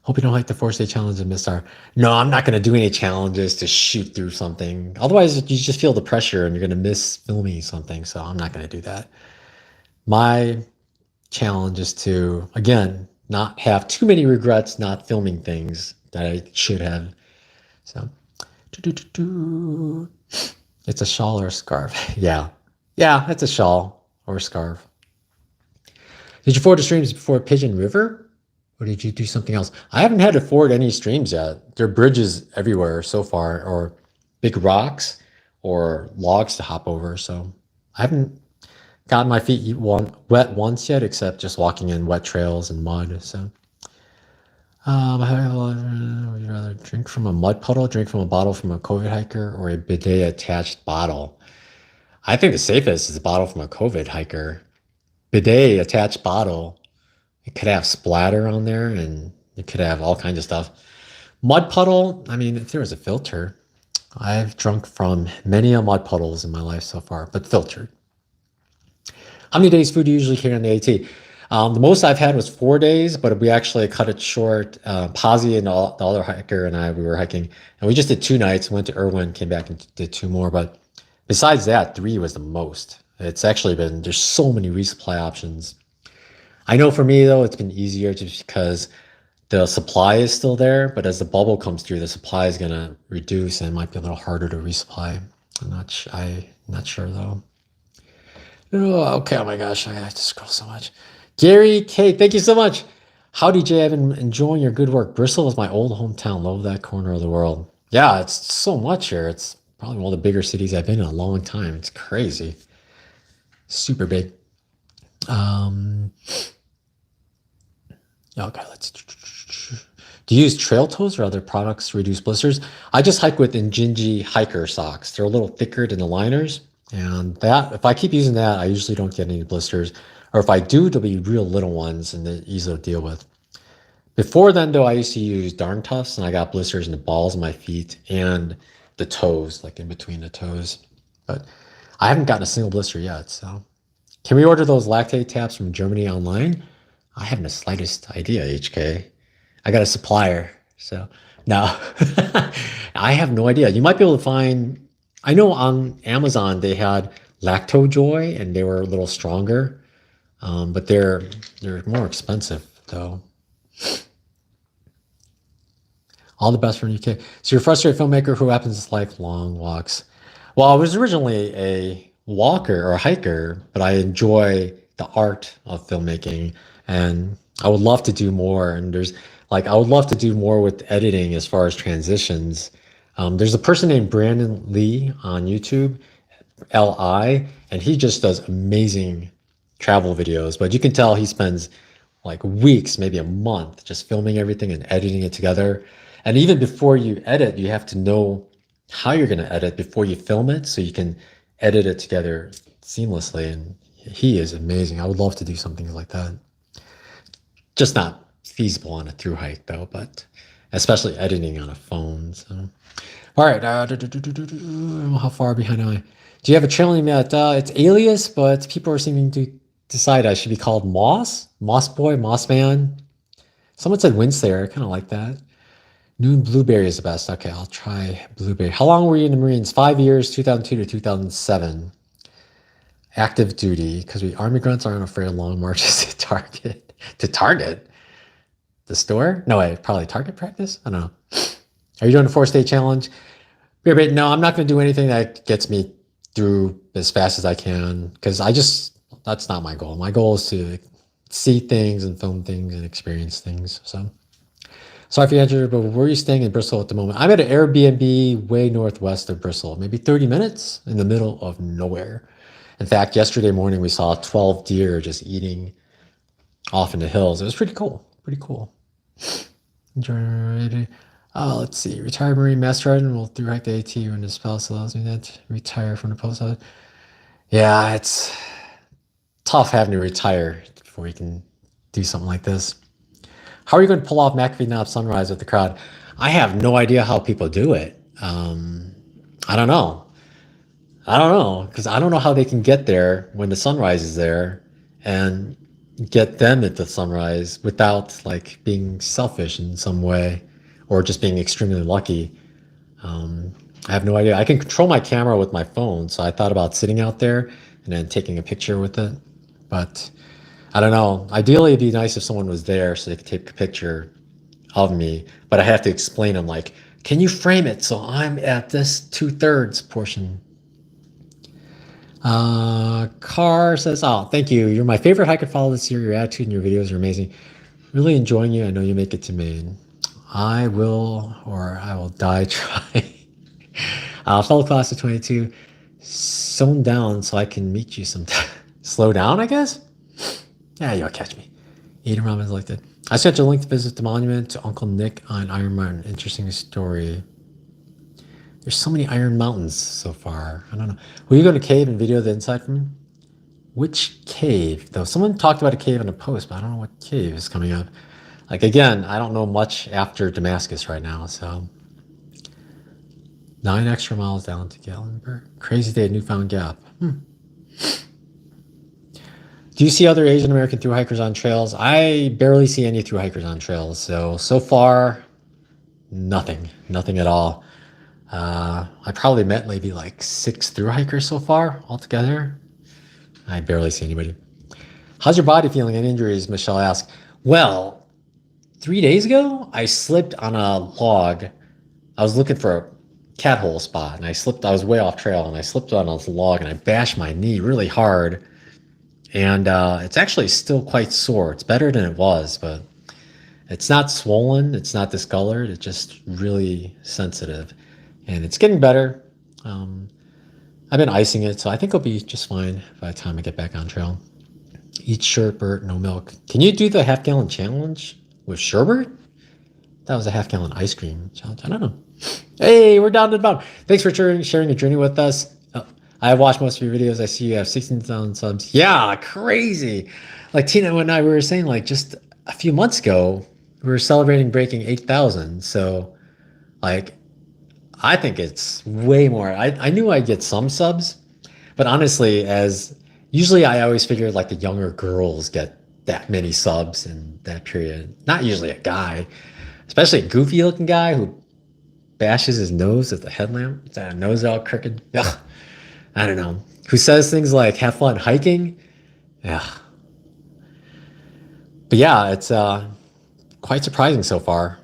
hope you don't like the 4-day challenge and miss our. No, I'm not going to do any challenges to shoot through something. Otherwise you just feel the pressure and you're going to miss filming something. So I'm not going to do that. My challenge is to, again, not have too many regrets not filming things that I should have. So, it's a shawl or a scarf. Yeah. Yeah, it's a shawl or a scarf. Did you forward the streams before Pigeon River? Or did you do something else? I haven't had to forward any streams yet. There are bridges everywhere so far, or big rocks or logs to hop over. So I haven't gotten my feet wet once yet, except just walking in wet trails and mud. So, would you rather drink from a mud puddle, drink from a bottle from a COVID hiker, or a bidet attached bottle? I think the safest is a bottle from a COVID hiker. Bidet attached bottle. It could have splatter on there, and it could have all kinds of stuff. Mud puddle. I mean, if there was a filter, I've drunk from many a mud puddles in my life so far, but filtered. How many days food do you usually carry on the AT? The most I've had was 4 days, but we actually cut it short. Pazzi and the other hiker and I, we were hiking, and we just did 2 nights. Went to Irwin, came back and did 2 more. But besides that, 3 was the most. It's actually been, there's so many resupply options. I know for me though, it's been easier just because the supply is still there, but as the bubble comes through, the supply is going to reduce and it might be a little harder to resupply. I'm not sure though. Oh, okay. Oh my gosh. I have to scroll so much. Gary K, thank you so much. Howdy, Jay. I've been enjoying your good work. Bristol is my old hometown. Love that corner of the world. Yeah, it's so much here. It's probably one of the bigger cities I've been in a long time. It's crazy. Super big. Okay, let's. Do you use trail toes or other products to reduce blisters? I just hike with Injinji hiker socks. They're a little thicker than the liners. And that, if I keep using that, I usually don't get any blisters. Or if I do, they'll be real little ones and they're easy to deal with. Before then, though, I used to use Darn Toughs and I got blisters in the balls of my feet and the toes, like in between the toes. But I haven't gotten a single blister yet. So, can we order those lactate tabs from Germany online? I haven't the slightest idea, HK. I got a supplier. So, no, I have no idea. You might be able to find. I know on Amazon they had Lactojoy and they were a little stronger, but they're more expensive though. All the best from UK. So you're a frustrated filmmaker who happens to like long walks. Well, I was originally a walker or a hiker, but I enjoy the art of filmmaking and I would love to do more. And I would love to do more with editing as far as transitions. There's a person named Brandon Lee on YouTube, LI, and he just does amazing travel videos. But you can tell he spends like weeks, maybe a month, just filming everything and editing it together. And even before you edit, you have to know how you're going to edit before you film it so you can edit it together seamlessly. And he is amazing. I would love to do something like that. Just not feasible on a through hike though, but especially editing on a phone. So All right. How far behind am I? Do you have a trail name yet? It's Alias, but people are seeming to decide I should be called Moss, Moss Boy, Moss Man. Someone said Windslayer. I kind of like that. Noon Blueberry is the best. Okay, I'll try Blueberry. How long were you in the Marines? 5 years, 2002 to 2007. Active duty, because we Army grunts aren't afraid of long marches to target. To target? The store? No, wait, probably target practice? I don't know. Are you doing a 4-state challenge? No, I'm not going to do anything that gets me through as fast as I can, because that's not my goal. My goal is to see things and film things and experience things. So, sorry if you answered, but where are you staying in Bristol at the moment? I'm at an Airbnb way northwest of Bristol, maybe 30 minutes in the middle of nowhere. In fact, yesterday morning we saw 12 deer just eating off in the hills. It was pretty cool. Pretty cool. Let's see. Retired Marine Master Sergeant will through hike the AT when his spouse allows me that. Retire from the post office. Yeah, it's tough having to retire before you can do something like this. How are you going to pull off McAfee Knob Sunrise with the crowd? I have no idea how people do it. I don't know. Because I don't know how they can get there when the sunrise is there and get them at the sunrise without like being selfish in some way or just being extremely lucky. I have no idea. I can control my camera with my phone, so I thought about sitting out there and then taking a picture with it. But I don't know. Ideally, it'd be nice if someone was there so they could take a picture of me. But I have to explain them like, can you frame it so I'm at this 2/3 portion? Carr says, oh, thank you. You're my favorite hiker follow this year. Your attitude and your videos are amazing. Really enjoying you. I know you make it to Maine. I will die trying. Fellow class of 22, sewn down so I can meet you sometime. Slow down, I guess? Yeah, you'll catch me. Eating ramen like that. I sent you a link to visit the monument to Uncle Nick on Iron Mountain. Interesting story. There's so many Iron Mountains so far. I don't know. Will you go to cave and video the inside from him? Which cave, though? Someone talked about a cave in a post, but I don't know what cave is coming up. Like, again, I don't know much after Damascus right now, so. 9 extra miles down to Gatlinburg. Crazy day at Newfound Gap. Do you see other Asian American thru hikers on trails? I barely see any thru hikers on trails. So far, nothing at all. I probably met maybe like 6 thru hikers so far altogether. I barely see anybody. How's your body feeling and injuries? Michelle asked. Well, 3 days ago, I slipped on a log. I was looking for a cat hole spot and I was way off trail and I slipped on a log and I bashed my knee really hard. And it's actually still quite sore. It's better than it was, but it's not swollen. It's not discolored. It's just really sensitive. And it's getting better. I've been icing it, so I think it'll be just fine by the time I get back on trail. Eat sherbet, no milk. Can you do the half-gallon challenge with sherbet? That was a half-gallon ice cream challenge. I don't know. Hey, we're down to the bottom. Thanks for sharing your journey with us. I have watched most of your videos. I see you have 16,000 subs. Yeah, crazy. Like Tina and I, we were saying like just a few months ago, we were celebrating breaking 8,000. So like, I think it's way more. I knew I'd get some subs, but honestly, usually I always figured like the younger girls get that many subs in that period. Not usually a guy, especially a goofy looking guy who bashes his nose at the headlamp. His nose all crooked. Ugh. I don't know. Who says things like have fun hiking? Yeah. But yeah, it's quite surprising so far.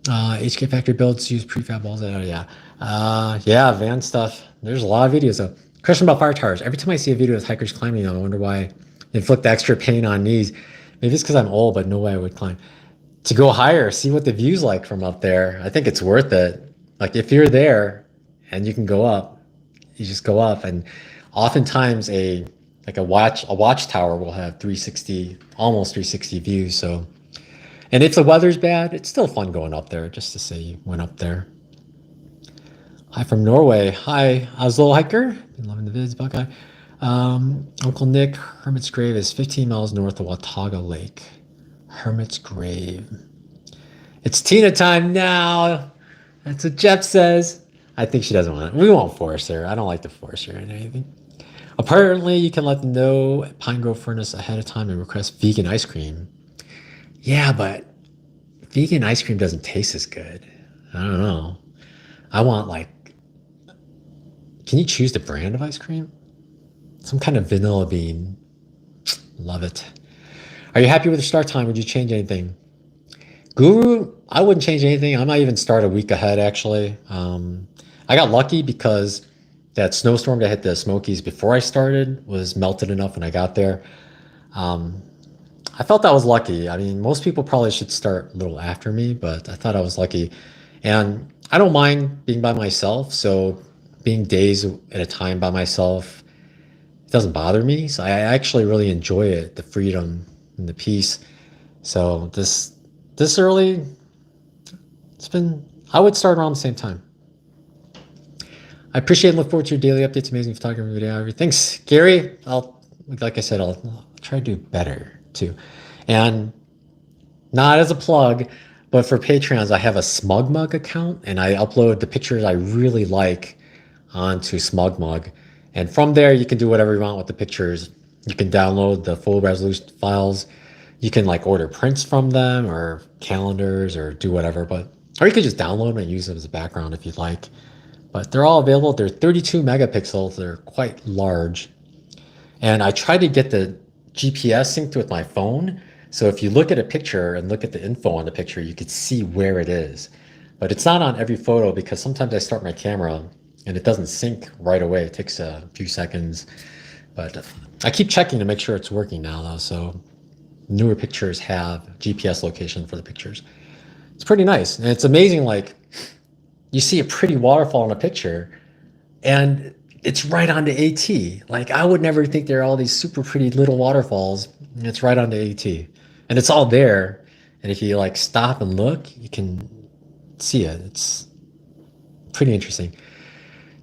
HK Factory builds use prefab walls. Yeah, van stuff. There's a lot of videos though. Question about fire towers. Every time I see a video with hikers climbing them, I wonder why they inflict extra pain on knees. Maybe it's because I'm old, but no way I would climb. To go higher, see what the view's like from up there. I think it's worth it. Like if you're there and you can go up, you just go up. And oftentimes a watchtower will have 360, almost 360 views. So, and if the weather's bad, it's still fun going up there just to say you went up there. Hi from Norway. Hi, Oslo hiker. Been loving the vids, Buckeye. Uncle Nick, Hermit's Grave is 15 miles north of Watauga Lake. Hermit's Grave. It's Tina time now. That's what Jeff says. I think she doesn't want it. We won't force her. I don't like to force her into anything. Apparently, you can let them know at Pine Grove Furnace ahead of time and request vegan ice cream. Yeah, but vegan ice cream doesn't taste as good. I don't know. I want like, can you choose the brand of ice cream? Some kind of vanilla bean. Love it. Are you happy with your start time? Would you change anything? Guru, I wouldn't change anything. I might even start a week ahead, actually. I got lucky because that snowstorm that hit the Smokies before I started was melted enough when I got there. Um, I felt I was lucky. I mean, most people probably should start a little after me, but I thought I was lucky. And I don't mind being by myself. So being days at a time by myself, it doesn't bother me. So I actually really enjoy it, the freedom and the peace. So this early, it's been, I would start around the same time. I appreciate and look forward to your daily updates, amazing photography, video. Thanks, Gary. Like I said, I'll try to do better too. And not as a plug, but for Patreons, I have a SmugMug account and I upload the pictures I really like onto SmugMug. And from there, you can do whatever you want with the pictures. You can download the full resolution files. You can like order prints from them or calendars or do whatever, or you could just download them and use them as a background if you'd like. But they're all available. They're 32 megapixels. They're quite large. And I tried to get the GPS synced with my phone. So if you look at a picture and look at the info on the picture, you could see where it is. But it's not on every photo because sometimes I start my camera and it doesn't sync right away. It takes a few seconds. But I keep checking to make sure it's working now, though. So newer pictures have GPS location for the pictures. It's pretty nice. And it's amazing, like, you see a pretty waterfall in a picture and it's right on the AT. Like, I would never think there are all these super pretty little waterfalls and it's right on the AT. And it's all there. And if you like stop and look, you can see it. It's pretty interesting.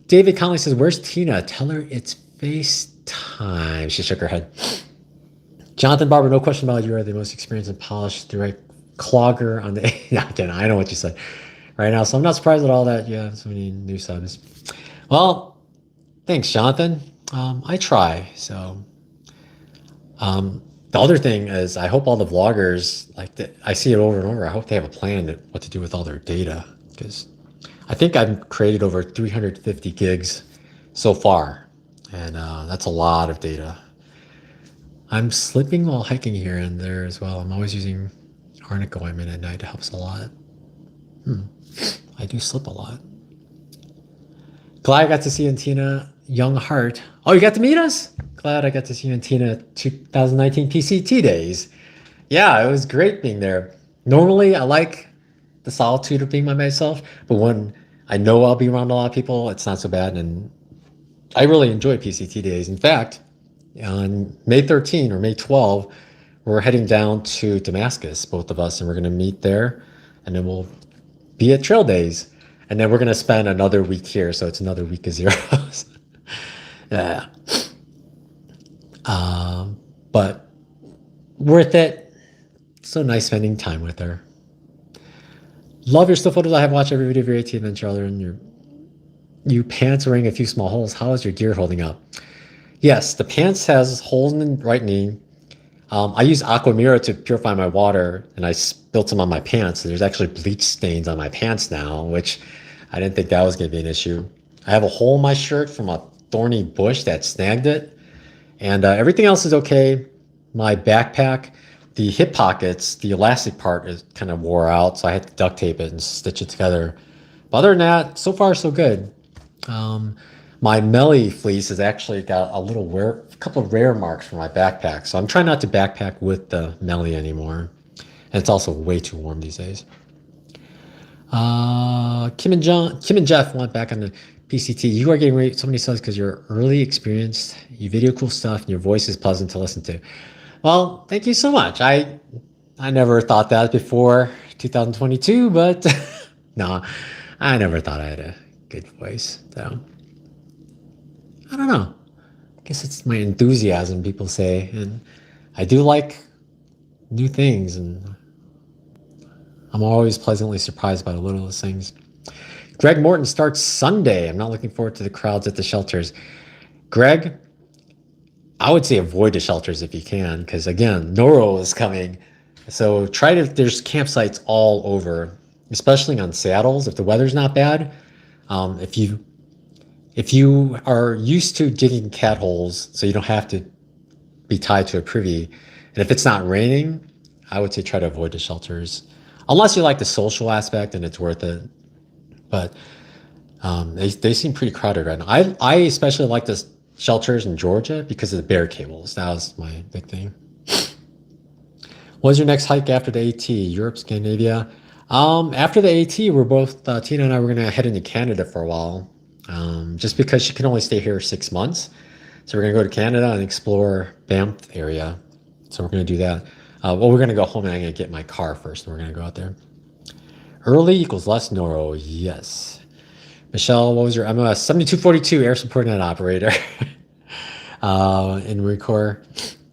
David Conley says, where's Tina? Tell her it's FaceTime. She shook her head. Jonathan Barber, no question about it. You are the most experienced and polished direct clogger on the... Again, I know what you said right now, so I'm not surprised at all that you have so many new subs. Well, thanks, Jonathan. I try. So the other thing is I hope all the vloggers, I see it over and over, I hope they have a plan what to do with all their data, because I think I've created over 350 gigs so far, and that's a lot of data. I'm slipping while hiking here and there as well. I'm always using arnica ointment at night. It helps a lot. I do slip a lot. Glad I got to see you and Tina Young Heart. Oh, you got to meet us? Glad I got to see you and Tina 2019 PCT days. Yeah, it was great being there. Normally, I like the solitude of being by myself, but when I know I'll be around a lot of people, it's not so bad. And I really enjoy PCT days. In fact, on May 13 or May 12, we're heading down to Damascus, both of us, and we're going to meet there, and then we'll be at Trail Days, and then we're going to spend another week here, so it's another week of zeros. Yeah. But worth it. So nice spending time with her. Love your still photos. I have watched every video of your AT adventure, other than you pants wearing a few small holes. How is your gear holding up? Yes, the pants has holes in the right knee. I use Aquamira to purify my water, and I spilled some on my pants. There's actually bleach stains on my pants now, which I didn't think that was going to be an issue. I have a hole in my shirt from a thorny bush that snagged it, and everything else is okay. My backpack, the hip pockets, the elastic part is kind of wore out, so I had to duct tape it and stitch it together. But other than that, so far so good. My Melly fleece has actually got a couple of wear marks from my backpack. So I'm trying not to backpack with the Melly anymore. And it's also way too warm these days. Kim and Jeff went back on the PCT. You are getting so many subs because you're early experienced. You video cool stuff and your voice is pleasant to listen to. Well, thank you so much. I never thought that before 2022, but no, I never thought I had a good voice. So I don't know. I guess it's my enthusiasm, people say. And I do like new things. And I'm always pleasantly surprised by the littlest things. Greg Morton starts Sunday. I'm not looking forward to the crowds at the shelters. Greg, I would say avoid the shelters if you can, because again, Noro is coming. So try to, there's campsites all over, especially on saddles if the weather's not bad. If you are used to digging cat holes so you don't have to be tied to a privy, and if it's not raining, I would say try to avoid the shelters. Unless you like the social aspect and it's worth it. But they seem pretty crowded right now. I especially like the shelters in Georgia because of the bear cables. That was my big thing. What was your next hike after the AT? Europe, Scandinavia? After the AT, we're both, Tina and I were going to head into Canada for a while. Just because she can only stay here 6 months. So we're going to go to Canada and explore Banff area. So we're going to do that. Well, we're going to go home and I'm going to get my car first. And we're going to go out there. Early equals less Noro. Yes. Michelle, what was your MOS? 7242 air support net operator. In Recore.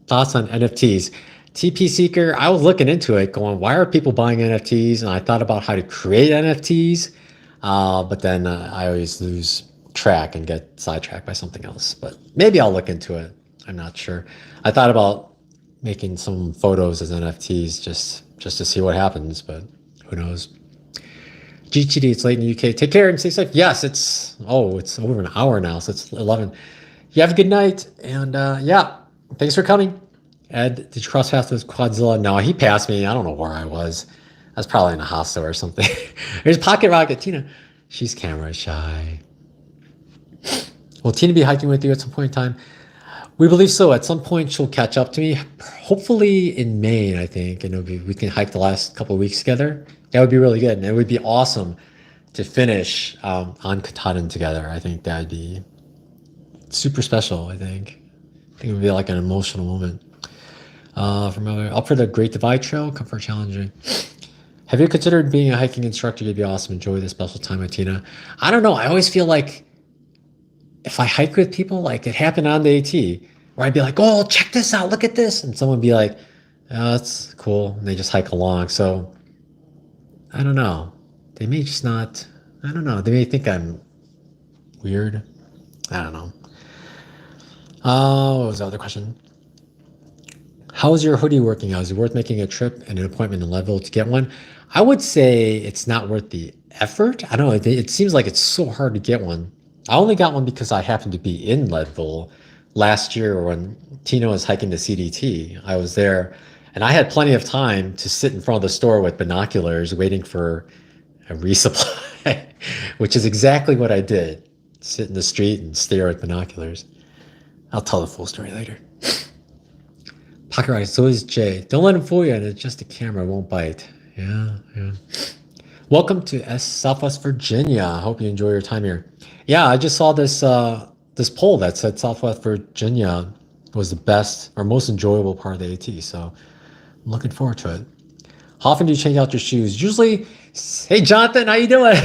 Thoughts on NFTs? TP Seeker, I was looking into it going, why are people buying NFTs? And I thought about how to create NFTs. But then I always lose track and get sidetracked by something else. But maybe I'll look into it. I'm not sure. I thought about making some photos as NFTs just to see what happens, but who knows? GTD, it's late in the UK. Take care and stay safe. Yes, it's over an hour now, so it's 11. You have a good night, and yeah, thanks for coming. Ed, did you cross paths with Quadzilla? No, he passed me. I don't know where I was. I was probably in a hostel or something. There's Pocket Rocket. Tina, she's camera shy. Will Tina be hiking with you at some point in time? We believe so. At some point, she'll catch up to me. Hopefully in Maine, I think, and we can hike the last couple of weeks together. That would be really good, and it would be awesome to finish on Katahdin together. I think that'd be super special. I think it would be like an emotional moment. From up for the Great Divide Trail, comfort challenging. Have you considered being a hiking instructor? It'd be awesome. Enjoy this special time with Tina. I don't know. I always feel like if I hike with people, like it happened on the AT, where I'd be like, oh, check this out, look at this. And someone would be like, oh, that's cool. And they just hike along. So I don't know. They may just not, I don't know. They may think I'm weird. I don't know. What was the other question? How is your hoodie working out? Is it worth making a trip and an appointment in Leadville to get one? I would say it's not worth the effort. I don't know. It seems like it's so hard to get one. I only got one because I happened to be in Leadville last year when Tina was hiking to CDT. I was there and I had plenty of time to sit in front of the store with binoculars waiting for a resupply, which is exactly what I did. Sit in the street and stare at binoculars. I'll tell the full story later. Pocket Rocket, so is Jay. Don't let him fool you, and it's just a camera, it won't bite. Yeah. Welcome to Southwest Virginia. I hope you enjoy your time here. Yeah, I just saw this this poll that said Southwest Virginia was the best or most enjoyable part of the AT, so I'm looking forward to it. How often do you change out your shoes? Usually, hey Jonathan, how you doing?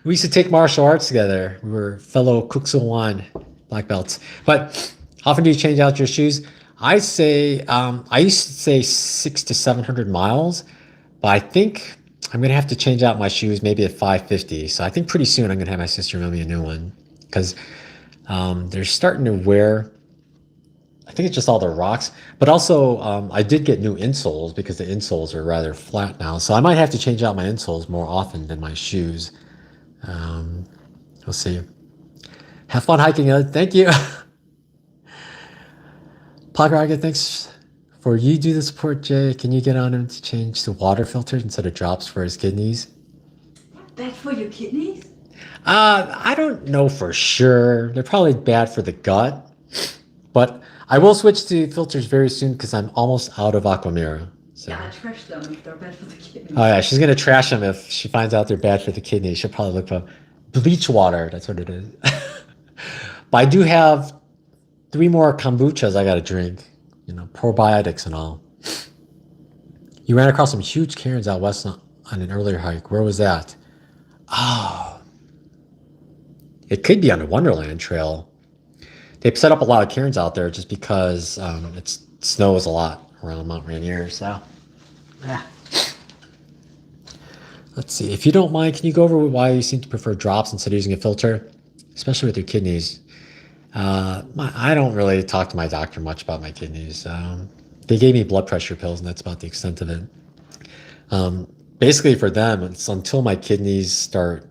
We used to take martial arts together. We were fellow Kuksowan black belts. But how often do you change out your shoes? I say, I used to say 600 to 700 miles, but I think I'm going to have to change out my shoes maybe at 550. So I think pretty soon I'm going to have my sister mail me a new one because they're starting to wear, I think it's just all the rocks, but also I did get new insoles because the insoles are rather flat now. So I might have to change out my insoles more often than my shoes. We'll see. Have fun hiking, Ed. Thank you. Pocket Rocket, thanks for you do the support, Jay. Can you get on him to change the water filters instead of drops for his kidneys? Bad for your kidneys? I don't know for sure. They're probably bad for the gut, but I will switch to filters very soon because I'm almost out of Aquamira. So. Yeah, I trash them if they're bad for the kidneys. Oh yeah, she's gonna trash them if she finds out they're bad for the kidneys. She'll probably look for bleach water. That's what it is. But I do have 3 more kombuchas I gotta drink. You know, probiotics and all. You ran across some huge cairns out west on an earlier hike. Where was that? Oh, it could be on the Wonderland Trail. They've set up a lot of cairns out there just because it snows a lot around Mount Rainier. So, yeah. Let's see. If you don't mind, can you go over why you seem to prefer drops instead of using a filter, especially with your kidneys? I don't really talk to my doctor much about my kidneys. They gave me blood pressure pills, and that's about the extent of it. Basically, for them, it's until my kidneys start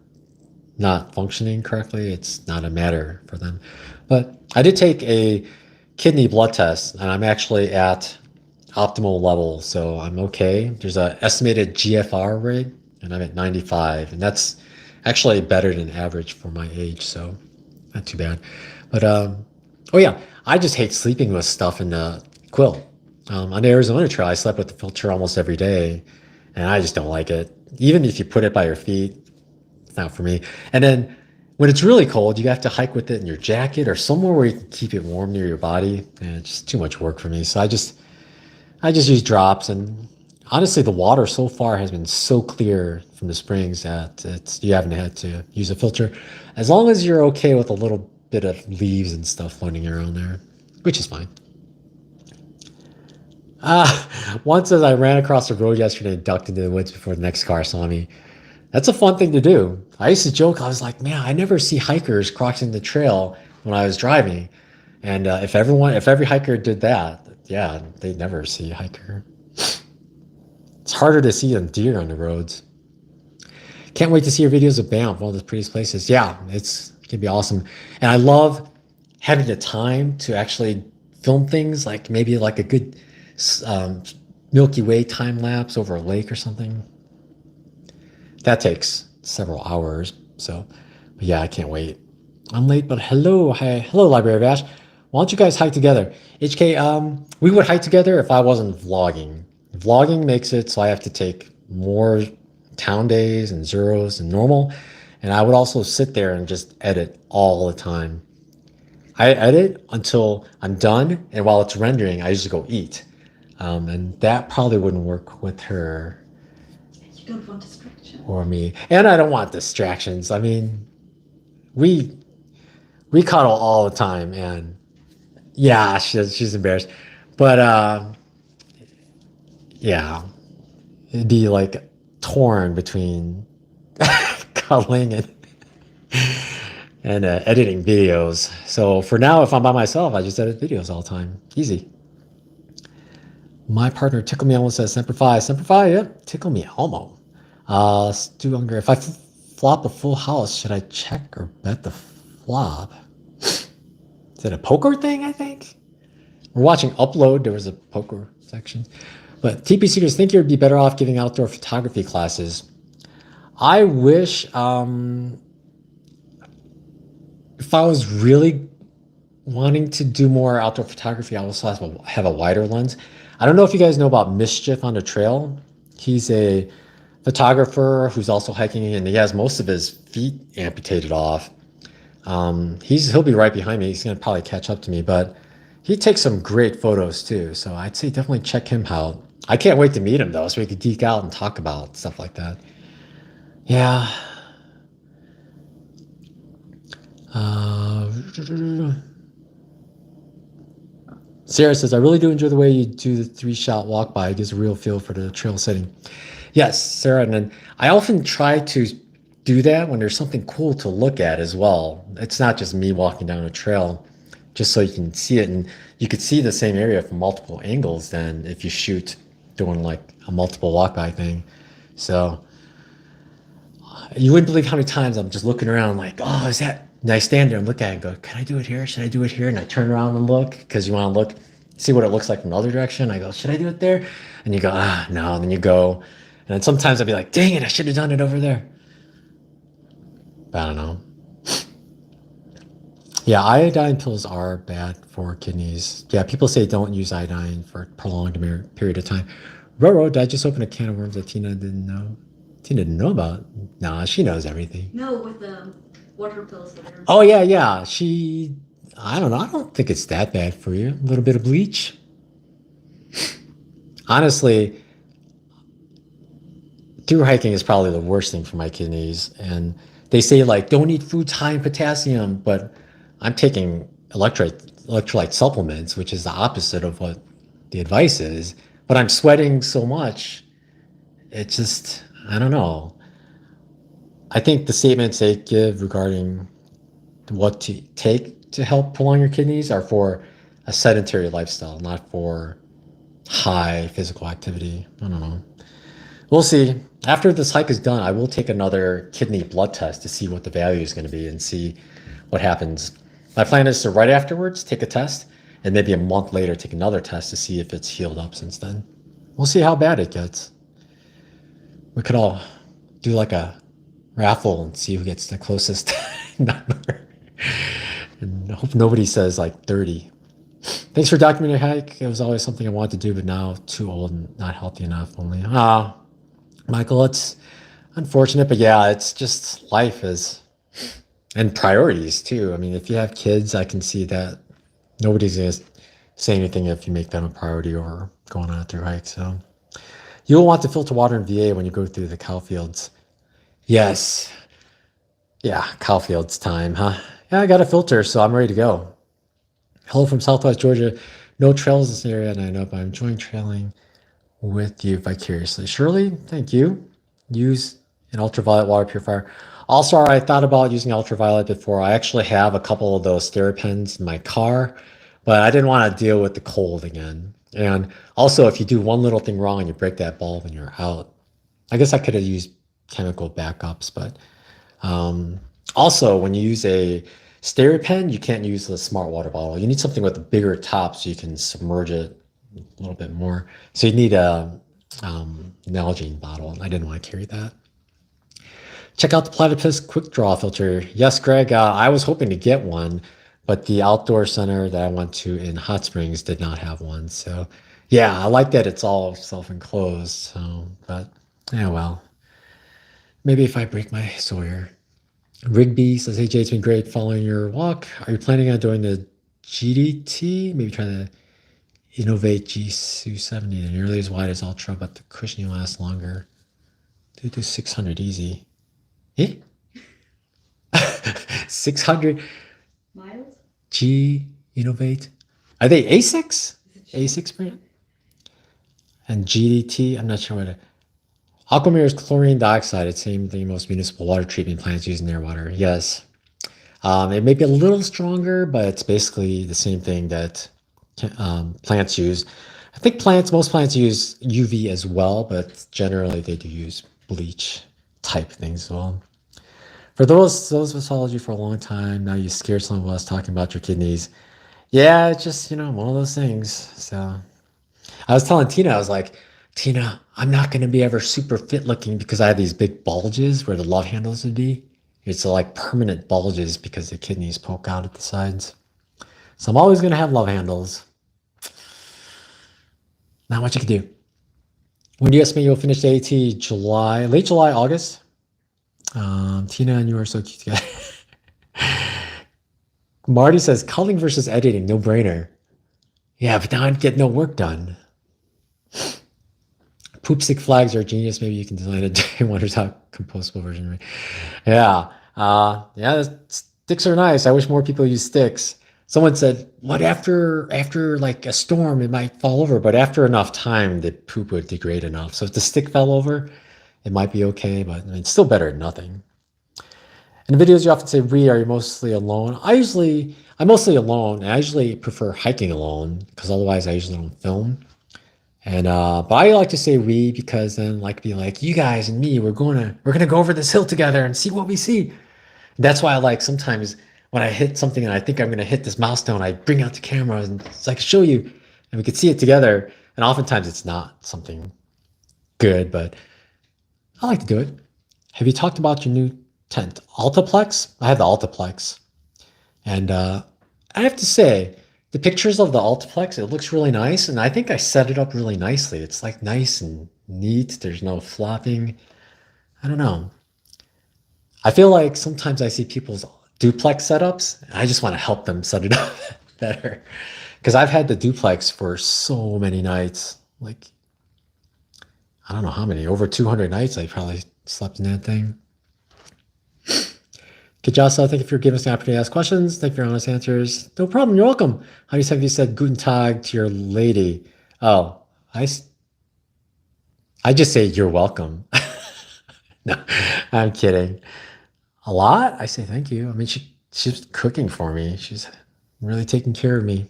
not functioning correctly, it's not a matter for them. But I did take a kidney blood test, and I'm actually at optimal level, so I'm okay. There's an estimated GFR rate, and I'm at 95, and that's actually better than average for my age, so not too bad. But oh yeah, I just hate sleeping with stuff in the quill. On the Arizona trail, I slept with the filter almost every day, and I just don't like it. Even if you put it by your feet, it's not for me. And then when it's really cold, you have to hike with it in your jacket or somewhere where you can keep it warm near your body, and it's just too much work for me. So I just use drops, and honestly, the water so far has been so clear from the springs that you haven't had to use a filter, as long as you're okay with a little bit of leaves and stuff floating around there, which is fine. Once as I ran across the road yesterday and ducked into the woods before the next car saw me. That's a fun thing to do. I used to joke, I was like, man, I never see hikers crossing the trail when I was driving. And if every hiker did that, yeah, they'd never see a hiker. It's harder to see than deer on the roads. Can't wait to see your videos of Banff, one of the prettiest places. Yeah, it's gonna be awesome. And I love having the time to actually film things, like maybe like a good um, Milky Way time lapse over a lake or something. That takes several hours. So, but yeah, I can't wait. I'm late, but hello, hi, hello, Library of Ash. Why don't you guys hike together? HK, we would hike together if I wasn't vlogging. Vlogging makes it so I have to take more town days and zeros than normal, and I would also sit there and just edit all the time. I edit until I'm done, and while it's rendering, I usually go eat, and that probably wouldn't work with her You don't want distraction. or me. And I don't want distractions. I mean, we cuddle all the time, and yeah, she's embarrassed. But yeah, it'd be like torn between cuddling and editing videos. So for now, if I'm by myself, I just edit videos all the time. Easy. My partner Tickle Me Elmo says Semper Fi. Semper Fi, yep. Tickle Me Elmo. Stu Unger, if I flop a full house, should I check or bet the flop? Is it a poker thing, I think? We're watching Upload. There was a poker section. But TP Seekers think you'd be better off giving outdoor photography classes. I wish if I was really wanting to do more outdoor photography, I also have a wider lens. I don't know if you guys know about Mischief on the Trail. He's a photographer who's also hiking, and he has most of his feet amputated off. He'll be right behind me. He's gonna probably catch up to me, but he takes some great photos too. So I'd say definitely check him out. I can't wait to meet him though, so we could geek out and talk about stuff like that. Yeah. Sarah says, I really do enjoy the way you do the 3-shot walk by. It gives a real feel for the trail setting. Yes, Sarah, and then I often try to do that when there's something cool to look at as well. It's not just me walking down a trail, just so you can see it, and you could see the same area from multiple angles than if you shoot doing like a multiple walk by thing. So you wouldn't believe how many times I'm just looking around like, oh, is that? And I stand there and look at it and go, can I do it here? Should I do it here? And I turn around and look because you want to look, see what it looks like from the other direction. I go, should I do it there? And you go, no. And then you go. And then sometimes I'll be like, dang it, I should have done it over there. But I don't know. Yeah, iodine pills are bad for kidneys. Yeah, people say don't use iodine for a prolonged period of time. Roro, did I just open a can of worms that Tina didn't know? Tina didn't know about? Nah, she knows everything. No, with the water pills that are. Oh, yeah. I don't know. I don't think it's that bad for you. A little bit of bleach. Honestly, through hiking is probably the worst thing for my kidneys. And they say, like, don't eat foods high in potassium, but I'm taking electrolyte supplements, which is the opposite of what the advice is. But I'm sweating so much. It's just, I don't know. I think the statements they give regarding what to take to help prolong your kidneys are for a sedentary lifestyle, not for high physical activity. I don't know. We'll see. After this hike is done, I will take another kidney blood test to see what the value is going to be and see what happens. My plan is to right afterwards take a test and maybe a month later take another test to see if it's healed up since then. We'll see how bad it gets. We could all do like a raffle and see who gets the closest number. And I hope nobody says like 30. Thanks for documenting your hike. It was always something I wanted to do, but now too old and not healthy enough. Only Michael, it's unfortunate, but yeah, it's just life is and priorities too. I mean, if you have kids, I can see that nobody's gonna say anything if you make them a priority or going on through hike. So you'll want to filter water in VA when you go through the cow fields. Yes. Yeah, cow fields time, huh? Yeah, I got a filter, so I'm ready to go. Hello from Southwest Georgia. No trails in this area, and I know, but I'm enjoying trailing with you vicariously. Shirley, thank you. Use an ultraviolet water purifier. Also, I thought about using ultraviolet before. I actually have a couple of those TheraPens in my car, but I didn't want to deal with the cold again. And also, if you do one little thing wrong and you break that bulb and you're out, I guess I could have used chemical backups, but also when you use a SteriPen, you can't use the smart water bottle. You need something with a bigger top so you can submerge it a little bit more. So you need a Nalgene bottle. I didn't want to carry that. Check out the Platypus quick draw filter. Yes, Greg, I was hoping to get one, but the outdoor center that I went to in Hot Springs did not have one. So yeah, I like that it's all self-enclosed. So, but yeah, well, maybe if I break my Sawyer. Rigby says, hey Jay, it's been great following your walk. Are you planning on doing the GDT? Maybe trying to innovate G270 and nearly as wide as Ultra, but the cushioning lasts longer. Do 600 easy. Eh? 600 Miles? G Innovate. Are they A6? A6 brand? And GDT, I'm not sure what it. Aquamir is chlorine dioxide. It's the same thing most municipal water treatment plants use in their water. Yes. It may be a little stronger, but it's basically the same thing that plants use. I think most plants use UV as well, but generally they do use bleach type things as well. For those of us followed you for a long time, now you scared some of us talking about your kidneys. Yeah, it's just, one of those things. So I was telling Tina, I was like, Tina, I'm not going to be ever super fit looking because I have these big bulges where the love handles would be. It's like permanent bulges because the kidneys poke out at the sides. So I'm always going to have love handles. Not much you can do. When do you estimate you'll finish the AT? July, late July, August? Tina and you are so cute together. Marty says, culling versus editing, no brainer. Yeah, but now I'd get no work done. Poop stick flags are genius. Maybe you can design a Jay wonders how compostable version. Right? Yeah. The sticks are nice. I wish more people use sticks. Someone said, what after like a storm, it might fall over, but after enough time, the poop would degrade enough. So if the stick fell over, it might be okay, but I mean, it's still better than nothing. In the videos, you often say, are you mostly alone? I'm mostly alone. And I usually prefer hiking alone because otherwise I usually don't film. And but I like to say we because then be like you guys and me, we're gonna go over this hill together and see what we see. And that's why I like sometimes when I hit something and I think I'm gonna hit this milestone, I bring out the camera and it's like show you and we could see it together. And oftentimes it's not something good, but I like to do it. Have you talked about your new tent? Altaplex? I have the Altaplex. And I have to say, the pictures of the Altaplex, it looks really nice. And I think I set it up really nicely. It's like nice and neat. There's no flopping. I don't know. I feel like sometimes I see people's duplex setups. And I just want to help them set it up better. Because I've had the duplex for so many nights. Like, I don't know how many. Over 200 nights I probably slept in that thing. Kajasa, thank you for giving us the opportunity to ask questions. Thank you for your honest answers. No problem. You're welcome. How many times have you said Guten Tag to your lady? Oh, I just say you're welcome. No, I'm kidding. A lot? I say thank you. I mean, she's cooking for me. She's really taking care of me.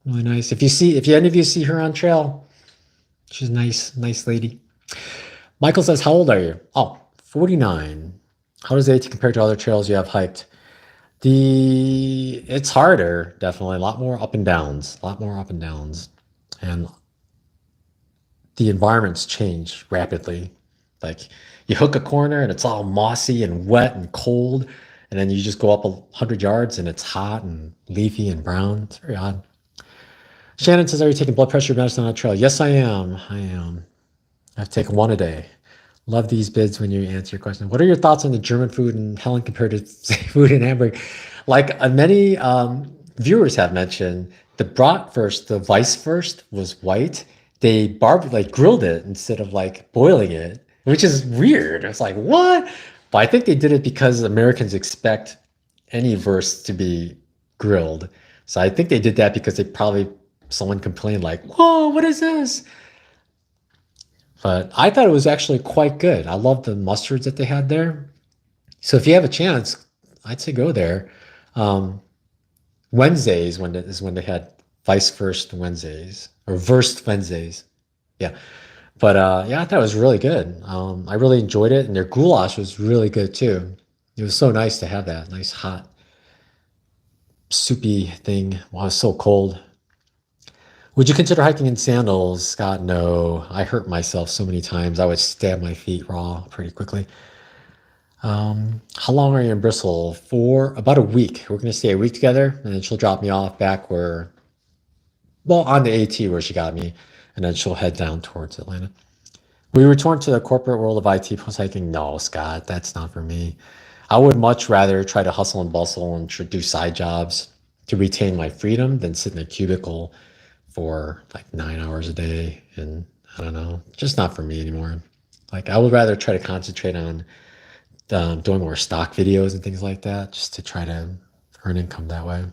Really nice. If any of you see her on trail, she's a nice lady. Michael says, "How old are you?" Oh, 49. How does AT compare to other trails you have hiked? It's harder, definitely. A lot more up and downs. A lot more up and downs. And the environments change rapidly. Like you hook a corner and it's all mossy and wet and cold, and then you just go up 100 yards and it's hot and leafy and brown. It's very odd. Shannon says, "Are you taking blood pressure medicine on a trail?" Yes, I am. I am. I've taken one a day. Love these bids when you answer your question. What are your thoughts on the German food in Helen compared to food in Hamburg? Like many viewers have mentioned, the bratwurst, the Weisswurst was white. They like grilled it instead of like boiling it, which is weird. It's like, what? But I think they did it because Americans expect any wurst to be grilled. So I think they did that because someone complained like, whoa, what is this? But I thought it was actually quite good. I love the mustards that they had there. So if you have a chance, I'd say go there. Um, Wednesdays is when they had Vice First Wednesdays or Verst Wednesdays. Yeah. But yeah, I thought it was really good. I really enjoyed it, and their goulash was really good too. It was so nice to have that nice hot soupy thing while it's so cold. Would you consider hiking in sandals, Scott? No, I hurt myself so many times. I would stab my feet raw pretty quickly. How long are you in Bristol? For about a week. We're going to stay a week together, and then she'll drop me off back on the AT where she got me, and then she'll head down towards Atlanta. Will you return to the corporate world of IT post hiking? No, Scott, that's not for me. I would much rather try to hustle and bustle and do side jobs to retain my freedom than sit in a cubicle for like 9 hours a day. And I don't know, just not for me anymore. Like I would rather try to concentrate on doing more stock videos and things like that, just to try to earn income that way.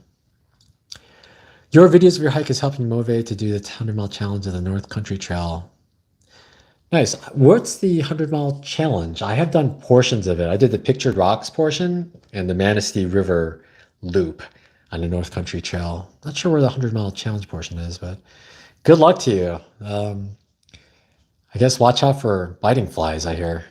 Your videos of your hike is helping you motivate to do the 100-mile challenge of the North Country Trail. Nice. What's the 100-mile challenge? I have done portions of it. I did the Pictured Rocks portion and the Manistee River loop on the North Country Trail. Not sure where the 100-mile challenge portion is, but good luck to you. I guess watch out for biting flies, I hear.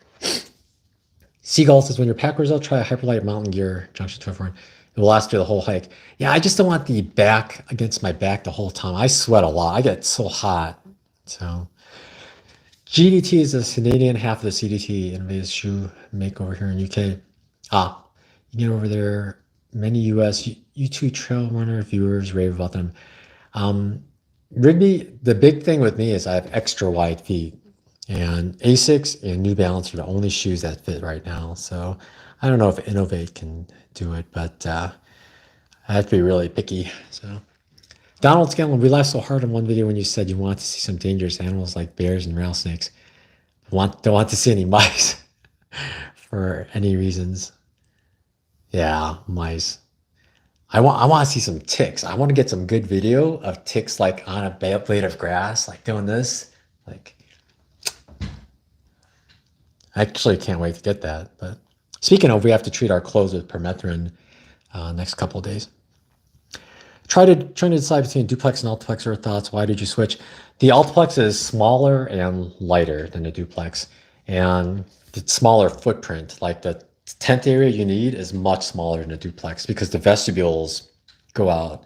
Seagull says, when your pack wears out, try a Hyperlight mountain gear, Junction 24. It will last through the whole hike. Yeah, I just don't want the back against my back the whole time. I sweat a lot. I get so hot. So GDT is the Canadian half of the CDT innovative shoe make over here in UK. You get over there. Many US U2 trail runner viewers rave about them. Rigby, the big thing with me is I have extra wide feet, and Asics and New Balance are the only shoes that fit right now. So I don't know if Innovate can do it, but I have to be really picky. So Donald Scanlon, we laughed so hard in one video when you said you want to see some dangerous animals like bears and rattlesnakes. Don't want to see any mice for any reasons. Yeah, mice. I want to see some ticks. I want to get some good video of ticks like on a blade of grass, like doing this. Like, I actually can't wait to get that. But speaking of, we have to treat our clothes with permethrin next couple of days. Trying to decide between duplex and altiplex. Your thoughts? Why did you switch? The altiplex is smaller and lighter than the duplex, and it's smaller footprint. Like the tent area you need is much smaller than a duplex because the vestibules go out.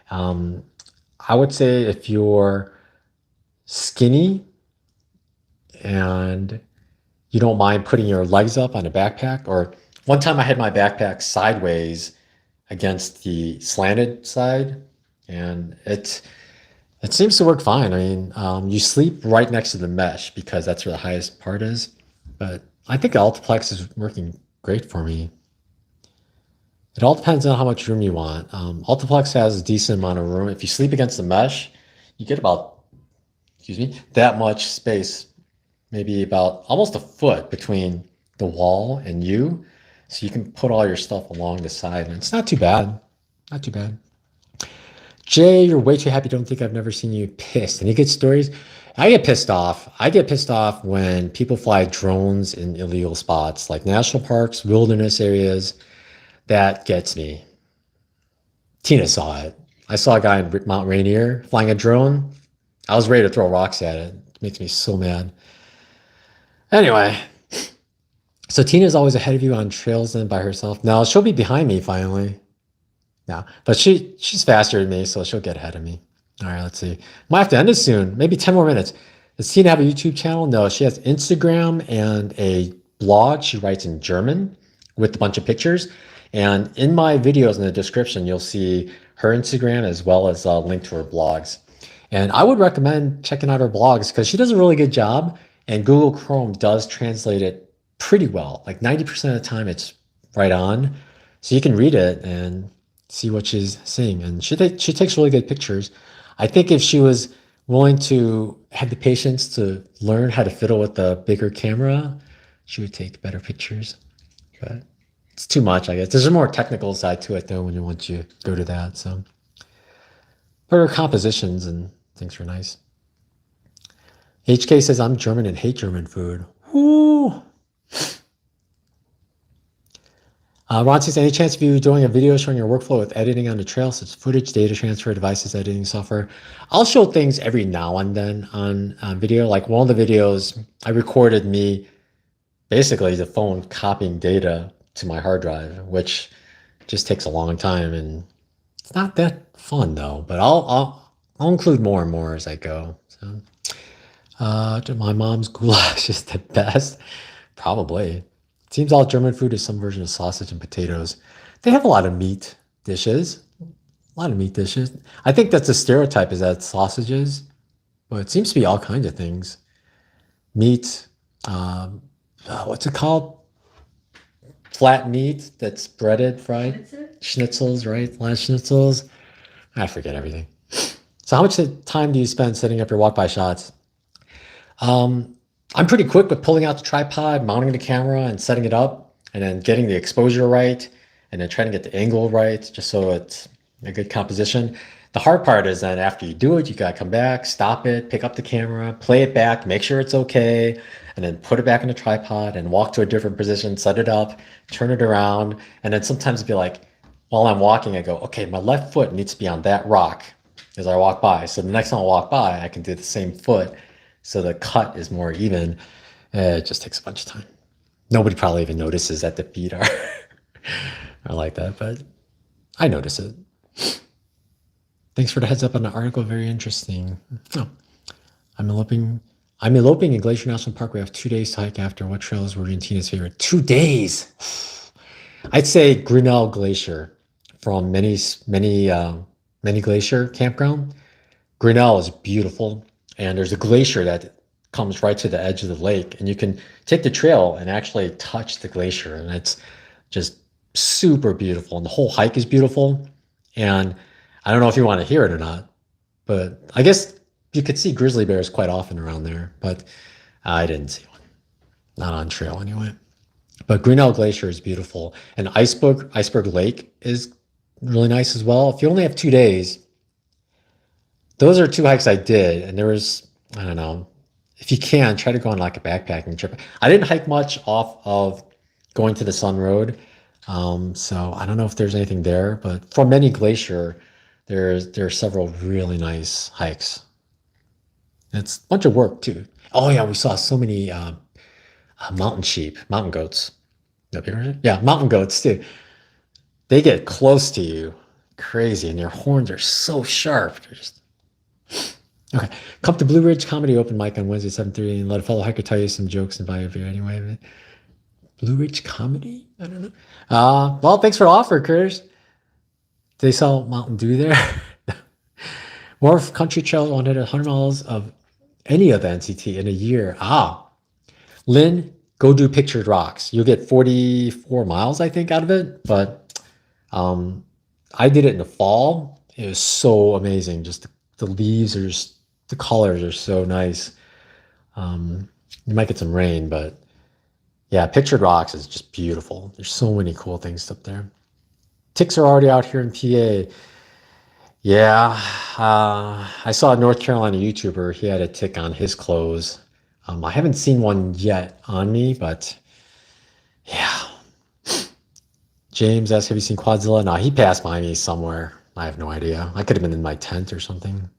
I would say if you're skinny and you don't mind putting your legs up on a backpack, or one time I had my backpack sideways against the slanted side, and it seems to work fine. I mean, you sleep right next to the mesh because that's where the highest part is. But I think Altiplex is working great for me. It all depends on how much room you want. Altiplex has a decent amount of room. If you sleep against the mesh, you get about, that much space, maybe about almost a foot between the wall and you. So you can put all your stuff along the side, and it's not too bad. Not too bad. Jay, you're way too happy. Don't think I've never seen you pissed. Any good stories? I get pissed off. I get pissed off when people fly drones in illegal spots like national parks, wilderness areas. That gets me. Tina saw it. I saw a guy in Mount Rainier flying a drone. I was ready to throw rocks at it. It makes me so mad. Anyway, so Tina's always ahead of you on trails and by herself. Now she'll be behind me finally. Yeah, but she's faster than me, so she'll get ahead of me. All right, let's see. Might have to end it soon. Maybe 10 more minutes. Does Tina have a YouTube channel? No, she has Instagram and a blog. She writes in German with a bunch of pictures. And in my videos in the description, you'll see her Instagram as well as a link to her blogs. And I would recommend checking out her blogs because she does a really good job. And Google Chrome does translate it pretty well. Like 90% of the time, it's right on. So you can read it and see what she's seeing. And she takes really good pictures. I think if she was willing to have the patience to learn how to fiddle with the bigger camera, she would take better pictures. But it's too much, I guess. There's a more technical side to it, though, when you want to go to that. So, but her compositions and things are nice. HK says, I'm German and hate German food. Woo! Ron says, any chance of you doing a video showing your workflow with editing on the trail, such as footage, data transfer, devices, editing software? I'll show things every now and then on video. Like one of the videos, I recorded me basically the phone copying data to my hard drive, which just takes a long time. And it's not that fun, though. But I'll include more and more as I go. So, my mom's goulash is the best. Probably. Seems all German food is some version of sausage and potatoes. They have a lot of meat dishes. A lot of meat dishes. I think that's a stereotype is that sausages, but it seems to be all kinds of things. Meat, what's it called? Flat meat that's breaded, fried. Schnitzels, right? A lot of schnitzels. I forget everything. So how much time do you spend setting up your walk-by shots? I'm pretty quick with pulling out the tripod, mounting the camera and setting it up, and then getting the exposure right, and then trying to get the angle right, just so it's a good composition. The hard part is then after you do it, you gotta come back, stop it, pick up the camera, play it back, make sure it's okay, and then put it back in the tripod and walk to a different position, set it up, turn it around, and then sometimes it'd be like, while I'm walking, I go, okay, my left foot needs to be on that rock as I walk by. So the next time I walk by, I can do the same foot. So the cut is more even. It just takes a bunch of time. Nobody probably even notices that the feet are like that, but I notice it. Thanks for the heads up on the article. Very interesting. Oh, I'm eloping in Glacier National Park. We have 2 days to hike after. What trails were Argentina's favorite? 2 days. I'd say Grinnell Glacier from many Glacier campground. Grinnell is beautiful. And there's a glacier that comes right to the edge of the lake, and you can take the trail and actually touch the glacier, and it's just super beautiful. And the whole hike is beautiful. And I don't know if you want to hear it or not, but I guess you could see grizzly bears quite often around there, but I didn't see one. Not on trail anyway. But Grinnell Glacier is beautiful. And Iceberg Lake is really nice as well. If you only have 2 days, those are 2 hikes I did, and there was, I don't know, if you can, try to go on like a backpacking trip. I didn't hike much off of going to the Sun Road, so I don't know if there's anything there, but from Many Glacier, there are several really nice hikes. It's a bunch of work too. Oh yeah, we saw so many mountain goats. Yeah, mountain goats too. They get close to you, crazy, and their horns are so sharp. They're just okay. Come to Blue Ridge Comedy Open Mic on Wednesday, 7:30, and let a fellow hiker tell you some jokes and buy a beer anyway. Blue Ridge Comedy? I don't know. Well, thanks for the offer, Curtis. Do they sell Mountain Dew there? More country trail 100 miles of any of the NCT in a year. Lynn, go do Pictured Rocks. You'll get 44 miles, I think, out of it. But I did it in the fall. It was so amazing. Just the leaves are just, the colors are so nice. You might get some rain, but yeah, Pictured Rocks is just beautiful. There's so many cool things up there. Ticks are already out here in PA. Yeah, I saw a North Carolina YouTuber. He had a tick on his clothes. I haven't seen one yet on me, but yeah. James asks, "Have you seen Quadzilla?" No, he passed by me somewhere. I have no idea. I could have been in my tent or something.